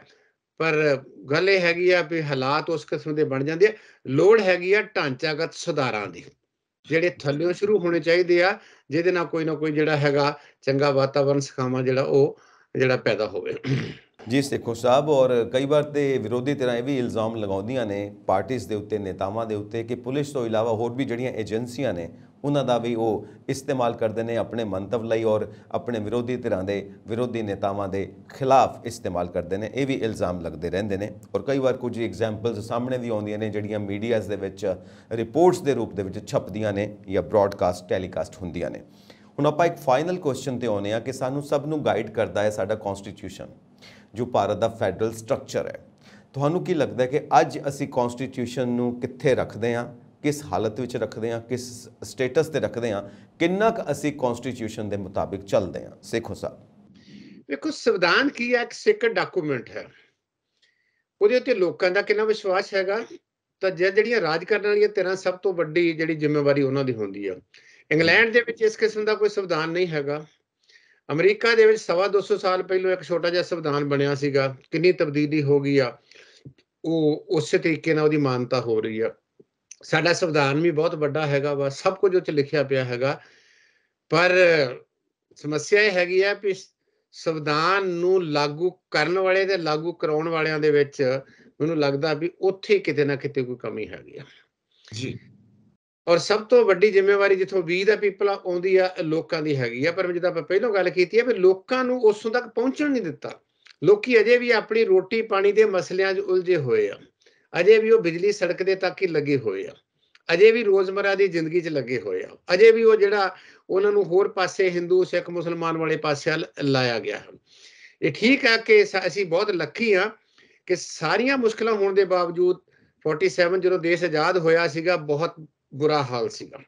ਪਰ ਗੱਲ ਇਹ ਹੈਗੀ ਆ ਵੀ ਹਾਲਾਤ ਉਸ ਕਿਸਮ ਦੇ ਬਣ ਜਾਂਦੇ ਆ। ਲੋੜ ਹੈਗੀ ਆ ਢਾਂਚਾਗਤ ਸੁਧਾਰਾਂ ਦੀ, ਜਿਹੜੇ ਥੱਲਿਓਂ ਸ਼ੁਰੂ ਹੋਣੇ ਚਾਹੀਦੇ ਆ, ਜਿਹਦੇ ਨਾਲ ਕੋਈ ਨਾ ਕੋਈ ਜਿਹੜਾ ਹੈਗਾ ਚੰਗਾ ਵਾਤਾਵਰਨ ਸਿਖਾਵਾਂ ਜਿਹੜਾ ਉਹ ਜਿਹੜਾ ਪੈਦਾ ਹੋਵੇ। ਜੀ ਸੇਖੋ ਸਾਹਿਬ, ਔਰ ਕਈ ਵਾਰ ਤੇ ਵਿਰੋਧੀ ਧਿਰਾਂ ਇਹ ਵੀ ਇਲਜ਼ਾਮ ਲਗਾਉਂਦੀਆਂ ਨੇ ਪਾਰਟੀਆਂ ਦੇ ਉੱਤੇ, ਨੇਤਾਵਾਂ ਦੇ ਉੱਤੇ, ਕਿ ਪੁਲਿਸ ਤੋਂ ਇਲਾਵਾ ਹੋਰ ਵੀ ਜਿਹੜੀਆਂ ਏਜੰਸੀਆਂ ਨੇ ਉਹਨਾਂ ਦਾ ਵੀ ਉਹ ਇਸਤੇਮਾਲ ਕਰਦੇ ਨੇ ਆਪਣੇ ਮੰਤਵ ਲਈ, ਔਰ ਆਪਣੇ ਵਿਰੋਧੀ ਧਿਰਾਂ ਦੇ ਵਿਰੋਧੀ ਨੇਤਾਵਾਂ ਦੇ ਖਿਲਾਫ ਇਸਤੇਮਾਲ ਕਰਦੇ ਨੇ। ਇਹ ਵੀ ਇਲਜ਼ਾਮ ਲੱਗਦੇ ਰਹਿੰਦੇ ਨੇ, ਔਰ ਕਈ ਵਾਰ ਕੁਝ ਐਗਜ਼ਾਮਪਲਸ ਸਾਹਮਣੇ ਵੀ ਆਉਂਦੀਆਂ ਨੇ ਜਿਹੜੀਆਂ ਮੀਡੀਆਜ਼ ਦੇ ਵਿੱਚ ਰਿਪੋਰਟਸ ਦੇ ਰੂਪ ਦੇ ਵਿੱਚ ਛਪਦੀਆਂ ਨੇ ਜਾਂ ਬ੍ਰੌਡਕਾਸਟ ਟੈਲੀਕਾਸਟ ਹੁੰਦੀਆਂ ਨੇ। ਹੁਣ ਆਪਾਂ ਇੱਕ ਫਾਈਨਲ ਕੁਐਸਚਨ ਤੇ ਆਉਂਦੇ ਹਾਂ ਕਿ ਸਾਨੂੰ ਸਭ ਨੂੰ ਗਾਈਡ ਕਰਦਾ ਹੈ ਸਾਡਾ ਕੌਨਸਟੀਟਿਊਸ਼ਨ, ਜੋ ਭਾਰਤ ਦਾ ਫੈਡਰਲ ਸਟਰਕਚਰ ਹੈ। ਤੁਹਾਨੂੰ ਕੀ ਲੱਗਦਾ ਹੈ ਕਿ ਅੱਜ ਅਸੀਂ ਕੌਨਸਟੀਟਿਊਸ਼ਨ ਨੂੰ ਕਿੱਥੇ ਰੱਖਦੇ ਹਾਂ, ਕਿਸ ਹਾਲਤ ਵਿੱਚ ਰੱਖਦੇ ਹਾਂ, ਕਿਸ ਸਟੇਟਸ ਤੇ ਰੱਖਦੇ ਹਾਂ, ਕਿੰਨਾ ਕੁ ਅਸੀਂ ਕੌਨਸਟੀਟਿਊਸ਼ਨ ਦੇ ਮੁਤਾਬਿਕ ਚੱਲਦੇ ਹਾਂ? ਸੇਖੋ ਸਾਹਿਬ, ਵੇਖੋ ਸੰਵਿਧਾਨ ਕੀ ਹੈ? ਇੱਕ ਸੀਕ੍ਰੇਟ ਡਾਕੂਮੈਂਟ ਹੈ, ਉਹਦੇ ਉੱਤੇ ਲੋਕਾਂ ਦਾ ਕਿੰਨਾ ਵਿਸ਼ਵਾਸ ਹੈਗਾ। ਤਾਂ ਜਿਹੜੀਆਂ ਰਾਜ ਕਰਨ ਵਾਲੀਆਂ ਧਿਰਾਂ, ਸਭ ਤੋਂ ਵੱਡੀ ਜਿਹੜੀ ਜ਼ਿੰਮੇਵਾਰੀ ਉਹਨਾਂ ਦੀ ਹੁੰਦੀ ਆ। ਇੰਗਲੈਂਡ ਦੇ ਵਿੱਚ ਇਸ ਕਿਸਮ ਦਾ ਕੋਈ ਸੰਵਿਧਾਨ ਨਹੀਂ ਹੈਗਾ। ਅਮਰੀਕਾ ਦੇ ਵਿੱਚ 250 ਸਾਲ ਪਹਿਲਾਂ ਇੱਕ ਛੋਟਾ ਜਿਹਾ ਸੰਵਿਧਾਨ ਬਣਿਆ ਸੀਗਾ, ਕਿੰਨੀ ਤਬਦੀਲੀ ਹੋ ਗਈ ਆ, ਉਹ ਉਸੇ ਤਰੀਕੇ ਨਾਲ ਉਹਦੀ ਮਾਨਤਾ ਹੋ ਰਹੀ ਆ। ਸਾਡਾ ਸੰਵਿਧਾਨ ਵੀ ਬਹੁਤ ਵੱਡਾ ਹੈਗਾ ਵਾ, ਸਭ ਕੁਝ ਉਹ 'ਚ ਲਿਖਿਆ ਪਿਆ ਹੈਗਾ, ਪਰ ਸਮੱਸਿਆ ਇਹ ਹੈਗੀ ਆ ਵੀ ਸੰਵਿਧਾਨ ਨੂੰ ਲਾਗੂ ਕਰਨ ਵਾਲੇ ਤੇ ਲਾਗੂ ਕਰਾਉਣ ਵਾਲਿਆਂ ਦੇ ਵਿੱਚ ਮੈਨੂੰ ਲੱਗਦਾ ਵੀ ਉੱਥੇ ਕਿਤੇ ਨਾ ਕਿਤੇ ਕੋਈ ਕਮੀ ਹੈਗੀ ਆ ਜੀ। ਔਰ ਸਭ ਤੋਂ ਵੱਡੀ ਜ਼ਿੰਮੇਵਾਰੀ ਜਿੱਥੋਂ ਵੀ ਦਾ ਪੀਪਲ ਆਉਂਦੀ ਆ, ਲੋਕਾਂ ਦੀ ਹੈਗੀ ਆ। ਪਰ ਜਿੱਦਾਂ ਆਪਾਂ ਪਹਿਲਾਂ ਗੱਲ ਕੀਤੀ ਹੈ ਵੀ ਲੋਕਾਂ ਨੂੰ ਉਸੋਂ ਤੱਕ ਪਹੁੰਚਣ ਨਹੀਂ ਦਿੱਤਾ। ਲੋਕੀ ਅਜੇ ਵੀ ਆਪਣੀ ਰੋਟੀ ਪਾਣੀ ਦੇ ਮਸਲਿਆਂ 'ਚ ਉਲਝੇ ਹੋਏ ਆ, ਅਜੇ ਵੀ ਉਹ ਬਿਜਲੀ ਸੜਕ ਦੇ ਤੱਕ ਹੀ ਲੱਗੇ ਹੋਏ ਆ, ਅਜੇ ਵੀ ਰੋਜ਼ਮਰਾ ਦੀ ਜ਼ਿੰਦਗੀ 'ਚ ਲੱਗੇ ਹੋਏ ਆ, ਅਜੇ ਵੀ ਉਹ ਜਿਹੜਾ ਉਹਨਾਂ ਨੂੰ ਹੋਰ ਪਾਸੇ ਹਿੰਦੂ ਸਿੱਖ ਮੁਸਲਮਾਨ ਵਾਲੇ ਪਾਸੇ ਲਾਇਆ ਗਿਆ। ਇਹ ਠੀਕ ਹੈ ਕਿ ਅਸੀਂ ਬਹੁਤ ਲੱਕੀ ਆ ਕਿ ਸਾਰੀਆਂ ਮੁਸ਼ਕਲਾਂ ਹੋਣ ਦੇ ਬਾਵਜੂਦ 47 ਜਦੋਂ ਦੇਸ਼ ਆਜ਼ਾਦ ਹੋਇਆ ਸੀਗਾ, ਬਹੁਤ ਬੁਰਾ ਹਾਲ ਸੀਗਾ।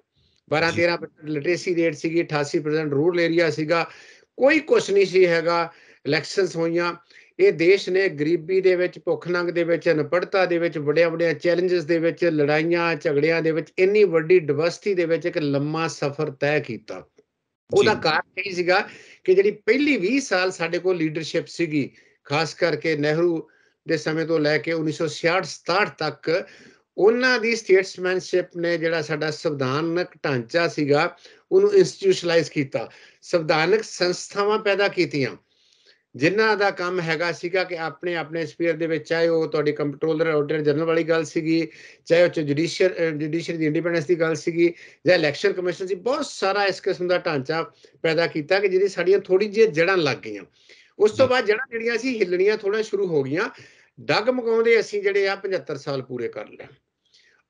12-13% ਲਿਟਰੇਸੀ ਰੇਟ ਸੀਗੀ, 88% ਰੂਰਲ ਏਰੀਆ ਸੀਗਾ, ਕੋਈ ਕੁਛ ਨਹੀਂ ਸੀ ਹੈਗਾ। ਇਲੈਕਸ਼ਨਸ ਹੋਈਆਂ, ਇਹ ਦੇਸ਼ ਨੇ ਗਰੀਬੀ ਦੇ ਵਿੱਚ, ਭੁੱਖ ਨੰਗ ਦੇ ਵਿੱਚ, ਅਨਪੜ੍ਹਤਾ ਦੇ ਵਿੱਚ, ਵੱਡਿਆਂ ਵੱਡਿਆਂ ਚੈਲੰਜਸ ਦੇ ਵਿੱਚ, ਲੜਾਈਆਂ ਝਗੜਿਆਂ ਦੇ ਵਿੱਚ, ਇੰਨੀ ਵੱਡੀ ਡਿਵਰਸਿਟੀ ਦੇ ਵਿੱਚ ਇੱਕ ਲੰਮਾ ਸਫ਼ਰ ਤੈਅ ਕੀਤਾ। ਉਹਦਾ ਕਾਰਨ ਇਹ ਸੀਗਾ ਕਿ ਜਿਹੜੀ ਪਹਿਲੀ 20 ਸਾਲ ਸਾਡੇ ਕੋਲ ਲੀਡਰਸ਼ਿਪ ਸੀਗੀ, ਖਾਸ ਕਰਕੇ ਨਹਿਰੂ ਦੇ ਸਮੇਂ ਤੋਂ ਲੈ ਕੇ 1966-67 ਤੱਕ, ਉਹਨਾਂ ਦੀ ਸਟੇਟਸਮੈਨਸ਼ਿਪ ਨੇ ਜਿਹੜਾ ਸਾਡਾ ਸੰਵਿਧਾਨਕ ਢਾਂਚਾ ਸੀਗਾ ਉਹਨੂੰ ਇੰਸਟੀਟਿਊਸ਼ਨਲਾਈਜ਼ ਕੀਤਾ, ਸੰਵਿਧਾਨਕ ਸੰਸਥਾਵਾਂ ਪੈਦਾ ਕੀਤੀਆਂ ਜਿਨ੍ਹਾਂ ਦਾ ਕੰਮ ਹੈਗਾ ਸੀਗਾ ਕਿ ਆਪਣੇ ਆਪਣੇ ਸਪੀਅਰ ਦੇ ਵਿੱਚ, ਚਾਹੇ ਉਹ ਤੁਹਾਡੀ ਕੰਟਰੋਲਰ ਆਡੀਟਰ ਜਨਰਲ ਵਾਲੀ ਗੱਲ ਸੀਗੀ, ਚਾਹੇ ਉਹ 'ਚ ਜੁਡੀਸ਼ਰੀ ਦੀ ਇੰਡੀਪੈਂਡੈਂਸ ਦੀ ਗੱਲ ਸੀਗੀ, ਜਾਂ ਇਲੈਕਸ਼ਨ ਕਮਿਸ਼ਨ ਸੀ, ਬਹੁਤ ਸਾਰਾ ਇਸ ਕਿਸਮ ਦਾ ਢਾਂਚਾ ਪੈਦਾ ਕੀਤਾ ਕਿ ਜਿਹਦੀ ਸਾਡੀਆਂ ਥੋੜੀ ਜਿਹੀ ਜੜ੍ਹਾਂ ਲੱਗ ਗਈਆਂ। ਉਸ ਤੋਂ ਬਾਅਦ ਜੜ੍ਹਾਂ ਜਿਹੜੀਆਂ ਸੀ ਹਿੱਲਣੀਆਂ ਥੋੜਾ ਸ਼ੁਰੂ ਹੋ ਗਈਆਂ। ਡਗਮਗਾਉਂਦੇ ਅਸੀਂ ਜਿਹੜੇ ਆ 75 ਸਾਲ ਪੂਰੇ ਕਰ ਲਏ।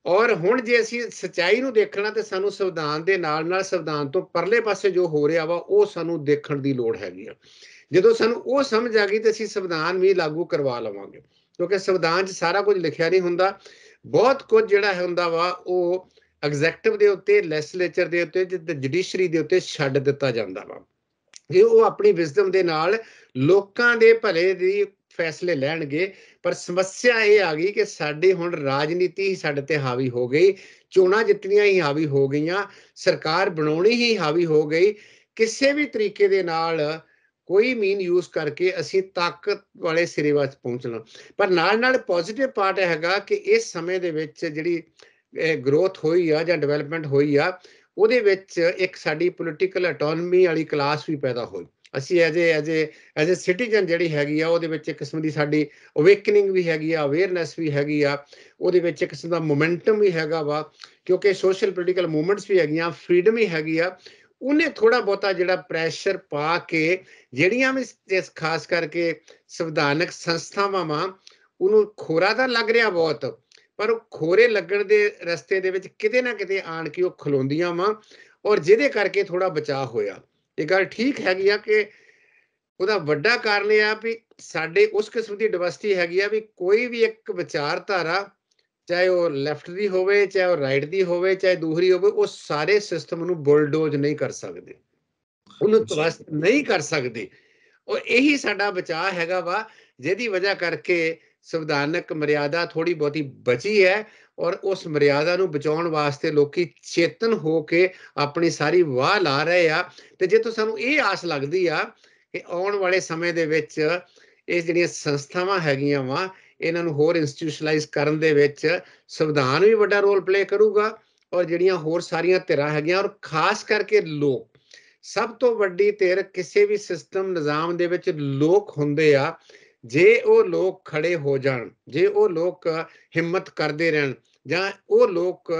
ਔਰ ਹੁਣ ਜੇ ਅਸੀਂ ਸੱਚਾਈ ਨੂੰ ਦੇਖਣਾ ਤੇ ਸਾਨੂੰ ਸੰਵਿਧਾਨ ਦੇ ਨਾਲ ਨਾਲ ਸੰਵਿਧਾਨ ਤੋਂ ਪਰਲੇ ਪਾਸੇ ਜੋ ਹੋ ਰਿਹਾ ਵਾ ਉਹ ਸਾਨੂੰ ਦੇਖਣ ਦੀ ਲੋੜ ਹੈਗੀ ਆ। ਜਦੋਂ ਸਾਨੂੰ ਉਹ ਸਮਝ ਆ ਗਈ ਤੇ ਅਸੀਂ ਸੰਵਿਧਾਨ ਵੀ ਲਾਗੂ ਕਰਵਾ ਲਵਾਂਗੇ, ਕਿਉਂਕਿ ਸੰਵਿਧਾਨ 'ਚ ਸਾਰਾ ਕੁਝ ਲਿਖਿਆ ਨਹੀਂ ਹੁੰਦਾ। ਬਹੁਤ ਕੁਝ ਜਿਹੜਾ ਹੁੰਦਾ ਵਾ ਉਹ ਐਗਜ਼ੈਕਟਿਵ ਦੇ ਉੱਤੇ, ਲੈਜਿਸਲੇਚਰ ਦੇ ਉੱਤੇ, ਜੁਡੀਸ਼ਰੀ ਦੇ ਉੱਤੇ ਛੱਡ ਦਿੱਤਾ ਜਾਂਦਾ ਵਾ ਕਿ ਉਹ ਆਪਣੀ ਵਿਜ਼ਡਮ ਦੇ ਨਾਲ ਲੋਕਾਂ ਦੇ ਭਲੇ ਦੀ ਫੈਸਲੇ ਲੈਣਗੇ। ਪਰ ਸਮੱਸਿਆ ਇਹ ਆ ਗਈ ਕਿ ਸਾਡੀ ਹੁਣ ਰਾਜਨੀਤੀ ਹੀ ਸਾਡੇ ਤੇ ਹਾਵੀ ਹੋ ਗਈ, ਚੋਣਾਂ ਜਿੱਤਣੀਆਂ ਹੀ ਹਾਵੀ ਹੋ ਗਈਆਂ, ਸਰਕਾਰ ਬਣਾਉਣੀ ਹੀ ਹਾਵੀ ਹੋ ਗਈ। ਕਿਸੇ ਵੀ ਤਰੀਕੇ ਦੇ ਨਾਲ ਕੋਈ ਮੀਨ ਯੂਜ਼ ਕਰਕੇ ਅਸੀਂ ਤਾਕਤ ਵਾਲੇ ਸਿਰੇ ਵੱਲ ਪਹੁੰਚਣਾ। ਪਰ ਨਾਲ ਨਾਲ ਪੋਜ਼ਿਟਿਵ ਪਾਰਟ ਹੈਗਾ ਕਿ ਇਸ ਸਮੇਂ ਦੇ ਵਿੱਚ ਜਿਹੜੀ ਗਰੋਥ ਹੋਈ ਆ ਜਾਂ ਡਿਵੈਲਪਮੈਂਟ ਹੋਈ ਆ, ਉਹਦੇ ਵਿੱਚ ਇੱਕ ਸਾਡੀ ਪੋਲੀਟੀਕਲ ਆਟੋਨਮੀ ਵਾਲੀ ਕਲਾਸ ਵੀ ਪੈਦਾ ਹੋਈ। ਅਸੀਂ ਐਜ਼ ਏ ਸਿਟੀਜ਼ਨ ਜਿਹੜੀ ਹੈਗੀ ਆ ਉਹਦੇ ਵਿੱਚ ਇੱਕ ਕਿਸਮ ਦੀ ਸਾਡੀ ਅਵੇਕਨਿੰਗ ਵੀ ਹੈਗੀ ਆ, ਅਵੇਅਰਨੈਸ ਵੀ ਹੈਗੀ ਆ, ਉਹਦੇ ਵਿੱਚ ਇੱਕ ਕਿਸਮ ਦਾ ਮੋਮੈਂਟਮ ਵੀ ਹੈਗਾ ਵਾ, ਕਿਉਂਕਿ ਸੋਸ਼ਲ ਪੋਲੀਟੀਕਲ ਮੂਵਮੈਂਟਸ ਵੀ ਹੈਗੀਆਂ, ਫਰੀਡਮ ਵੀ ਹੈਗੀ ਆ। ਉਹਨੇ ਥੋੜਾ ਬਹੁਤਾ ਜਿਹੜਾ ਪ੍ਰੈਸ਼ਰ ਪਾ ਕੇ ਜਿਹੜੀਆਂ ਵੀ ਖਾਸ ਕਰਕੇ ਸੰਵਿਧਾਨਕ ਸੰਸਥਾਵਾਂ ਵਾ ਉਹਨੂੰ ਖੋਰਾ ਤਾਂ ਲੱਗ ਰਿਹਾ ਬਹੁਤ, ਪਰ ਉਹ ਖੋਰੇ ਲੱਗਣ ਦੇ ਰਸਤੇ ਦੇ ਵਿੱਚ ਕਿਤੇ ਨਾ ਕਿਤੇ ਆਣ ਕੇ ਉਹ ਖਲੋਂਦੀਆਂ ਵਾ, ਔਰ ਜਿਹਦੇ ਕਰਕੇ ਥੋੜਾ ਬਚਾਅ ਹੋਇਆ। ਇਹ ਗੱਲ ਠੀਕ ਹੈਗੀ ਆ ਕਿ ਉਹਦਾ ਵੱਡਾ ਕਾਰਨ ਇਹ ਆ ਵੀ ਸਾਡੇ ਉਸ ਕਿਸਮ ਦੀ ਡਿਵਰਸਿਟੀ ਹੈਗੀ ਆ ਵੀ ਕੋਈ ਵੀ ਇੱਕ ਵਿਚਾਰਧਾਰਾ, ਚਾਹੇ ਉਹ ਲੈਫਟ ਦੀ ਹੋਵੇ, ਚਾਹੇ ਉਹ ਰਾਈਟ ਦੀ ਹੋਵੇ, ਚਾਹੇ ਦੂਸਰੀ ਹੋਵੇ, ਉਹ ਸਾਰੇ ਸਿਸਟਮ ਨੂੰ ਬੁਲਡੋਜ਼ ਨਹੀਂ ਕਰ ਸਕਦੇ, ਉਹਨੂੰ ਤਵਸਤ ਨਹੀਂ ਕਰ ਸਕਦੇ। ਔਰ ਇਹੀ ਸਾਡਾ ਬਚਾਅ ਹੈਗਾ ਵਾ, ਜਿਹਦੀ ਵਜ੍ਹਾ ਕਰਕੇ ਸੰਵਿਧਾਨਕ ਮਰਿਆਦਾ ਥੋੜੀ ਬਹੁਤੀ ਬਚੀ ਹੈ। ਔਰ ਉਸ ਮਰਿਆਦਾ ਨੂੰ ਬਚਾਉਣ ਵਾਸਤੇ ਲੋਕੀ ਚੇਤਨ ਹੋ ਕੇ ਆਪਣੀ ਸਾਰੀ ਵਾਹ ਲਾ ਰਹੇ ਆ। ਤੇ ਜੇ ਸਾਨੂੰ ਇਹ ਆਸ ਲੱਗਦੀ ਆ ਕਿ ਆਉਣ ਵਾਲੇ ਸਮੇਂ ਦੇ ਵਿੱਚ ਇਹ ਜਿਹੜੀਆਂ ਸੰਸਥਾਵਾਂ ਹੈਗੀਆਂ ਵਾ ਇਹਨਾਂ ਨੂੰ ਹੋਰ ਇੰਸਟੀਟਿਊਸ਼ਨਲਾਈਜ਼ ਕਰਨ ਦੇ ਵਿੱਚ ਸੰਵਿਧਾਨ ਵੀ ਵੱਡਾ ਰੋਲ ਪਲੇ ਕਰੂਗਾ, ਔਰ ਜਿਹੜੀਆਂ ਹੋਰ ਸਾਰੀਆਂ ਧਿਰਾਂ ਹੈਗੀਆਂ, ਔਰ ਖਾਸ ਕਰਕੇ ਲੋਕ, ਸਭ ਤੋਂ ਵੱਡੀ ਧਿਰ ਕਿਸੇ ਵੀ ਸਿਸਟਮ ਨਿਜ਼ਾਮ ਦੇ ਵਿੱਚ ਲੋਕ ਹੁੰਦੇ ਆ। ਜੇ ਉਹ ਲੋਕ ਖੜੇ ਹੋ ਜਾਣ, ਜੇ ਉਹ ਲੋਕ ਹਿੰਮਤ ਕਰਦੇ ਰਹਿਣ, ਜਾਂ ਉਹ ਲੋਕ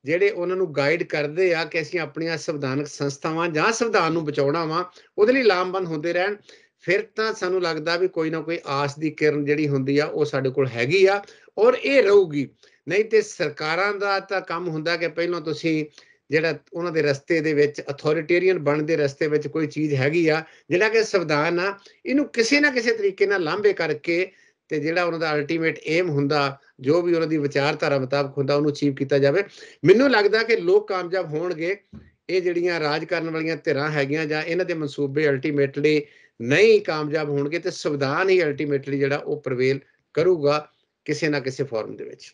ਜਿਹੜੇ ਉਹਨਾਂ ਨੂੰ ਗਾਈਡ ਕਰਦੇ ਆ ਕਿ ਅਸੀਂ ਆਪਣੀਆਂ ਸੰਵਿਧਾਨਕ ਸੰਸਥਾਵਾਂ ਜਾਂ ਸੰਵਿਧਾਨ ਨੂੰ ਬਚਾਉਣਾ ਵਾ, ਉਹਦੇ ਲਈ ਲਾਮਬੰਦ ਹੁੰਦੇ ਰਹਿਣ, ਫਿਰ ਤਾਂ ਸਾਨੂੰ ਲੱਗਦਾ ਵੀ ਕੋਈ ਨਾ ਕੋਈ ਆਸ ਦੀ ਕਿਰਨ ਜਿਹੜੀ ਹੁੰਦੀ ਆ ਉਹ ਸਾਡੇ ਕੋਲ ਹੈਗੀ ਆ, ਔਰ ਇਹ ਰਹੂਗੀ। ਨਹੀਂ ਤੇ ਸਰਕਾਰਾਂ ਦਾ ਤਾਂ ਕੰਮ ਹੁੰਦਾ ਕਿ ਪਹਿਲਾਂ ਤੁਸੀਂ ਜਿਹੜਾ ਉਹਨਾਂ ਦੇ ਰਸਤੇ ਦੇ ਵਿੱਚ ਅਥੋਰੀਟੇਰੀਅਨ ਬਣਨ ਦੇ ਰਸਤੇ ਵਿੱਚ ਕੋਈ ਚੀਜ਼ ਹੈਗੀ ਆ, ਜਿਹੜਾ ਕਿ ਸੰਵਿਧਾਨ ਆ, ਇਹਨੂੰ ਕਿਸੇ ਨਾ ਕਿਸੇ ਤਰੀਕੇ ਨਾਲ ਲਾਂਭੇ ਕਰਕੇ ਤੇ ਜਿਹੜਾ ਉਹਨਾਂ ਦਾ ਅਲਟੀਮੇਟ ਏਮ ਹੁੰਦਾ, ਜੋ ਵੀ ਉਹਨਾਂ ਦੀ ਵਿਚਾਰਧਾਰਾ ਮੁਤਾਬਕ ਹੁੰਦਾ, ਉਹਨੂੰ ਅਚੀਵ ਕੀਤਾ ਜਾਵੇ। ਮੈਨੂੰ ਲੱਗਦਾ ਕਿ ਲੋਕ ਕਾਮਯਾਬ ਹੋਣਗੇ। ਇਹ ਜਿਹੜੀਆਂ ਰਾਜ ਕਰਨ ਵਾਲੀਆਂ ਧਿਰਾਂ ਹੈਗੀਆਂ ਜਾਂ ਇਹਨਾਂ ਦੇ ਮਨਸੂਬੇ ਅਲਟੀਮੇਟਲੀ ਨਹੀਂ ਕਾਮਯਾਬ ਹੋਣਗੇ, ਤੇ ਸੰਵਿਧਾਨ ਹੀ ਅਲਟੀਮੇਟਲੀ ਜਿਹੜਾ ਉਹ ਪ੍ਰਵੇਲ ਕਰੂਗਾ ਕਿਸੇ ਨਾ ਕਿਸੇ ਫਾਰਮ ਦੇ ਵਿੱਚ।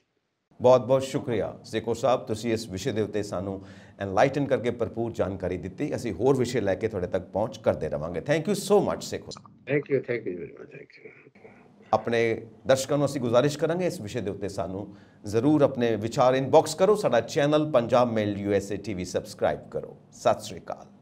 ਬਹੁਤ ਬਹੁਤ ਸ਼ੁਕਰੀਆ ਸੇਖੋ ਸਾਹਿਬ, ਤੁਸੀਂ ਇਸ ਵਿਸ਼ੇ ਦੇ ਉੱਤੇ ਸਾਨੂੰ ਐਨਲਾਈਟਨ ਕਰਕੇ ਭਰਪੂਰ ਜਾਣਕਾਰੀ ਦਿੱਤੀ। ਅਸੀਂ ਹੋਰ ਵਿਸ਼ੇ ਲੈ ਕੇ ਤੁਹਾਡੇ ਤੱਕ ਪਹੁੰਚ ਕਰਦੇ ਰਵਾਂਗੇ। Thank you so much Sekhon Sahib. Thank you very much. Thank you. ਆਪਣੇ ਦਰਸ਼ਕਾਂ ਨੂੰ ਅਸੀਂ ਗੁਜ਼ਾਰਿਸ਼ ਕਰਾਂਗੇ ਇਸ ਵਿਸ਼ੇ ਦੇ ਉੱਤੇ ਸਾਨੂੰ ਜ਼ਰੂਰ ਆਪਣੇ ਵਿਚਾਰ ਇਨਬਾਕਸ ਕਰੋ। ਸਾਡਾ ਚੈਨਲ ਪੰਜਾਬ ਮੇਲ USA TV ਸਬਸਕ੍ਰਾਈਬ ਕਰੋ। ਸਤਿ ਸ੍ਰੀ ਅਕਾਲ।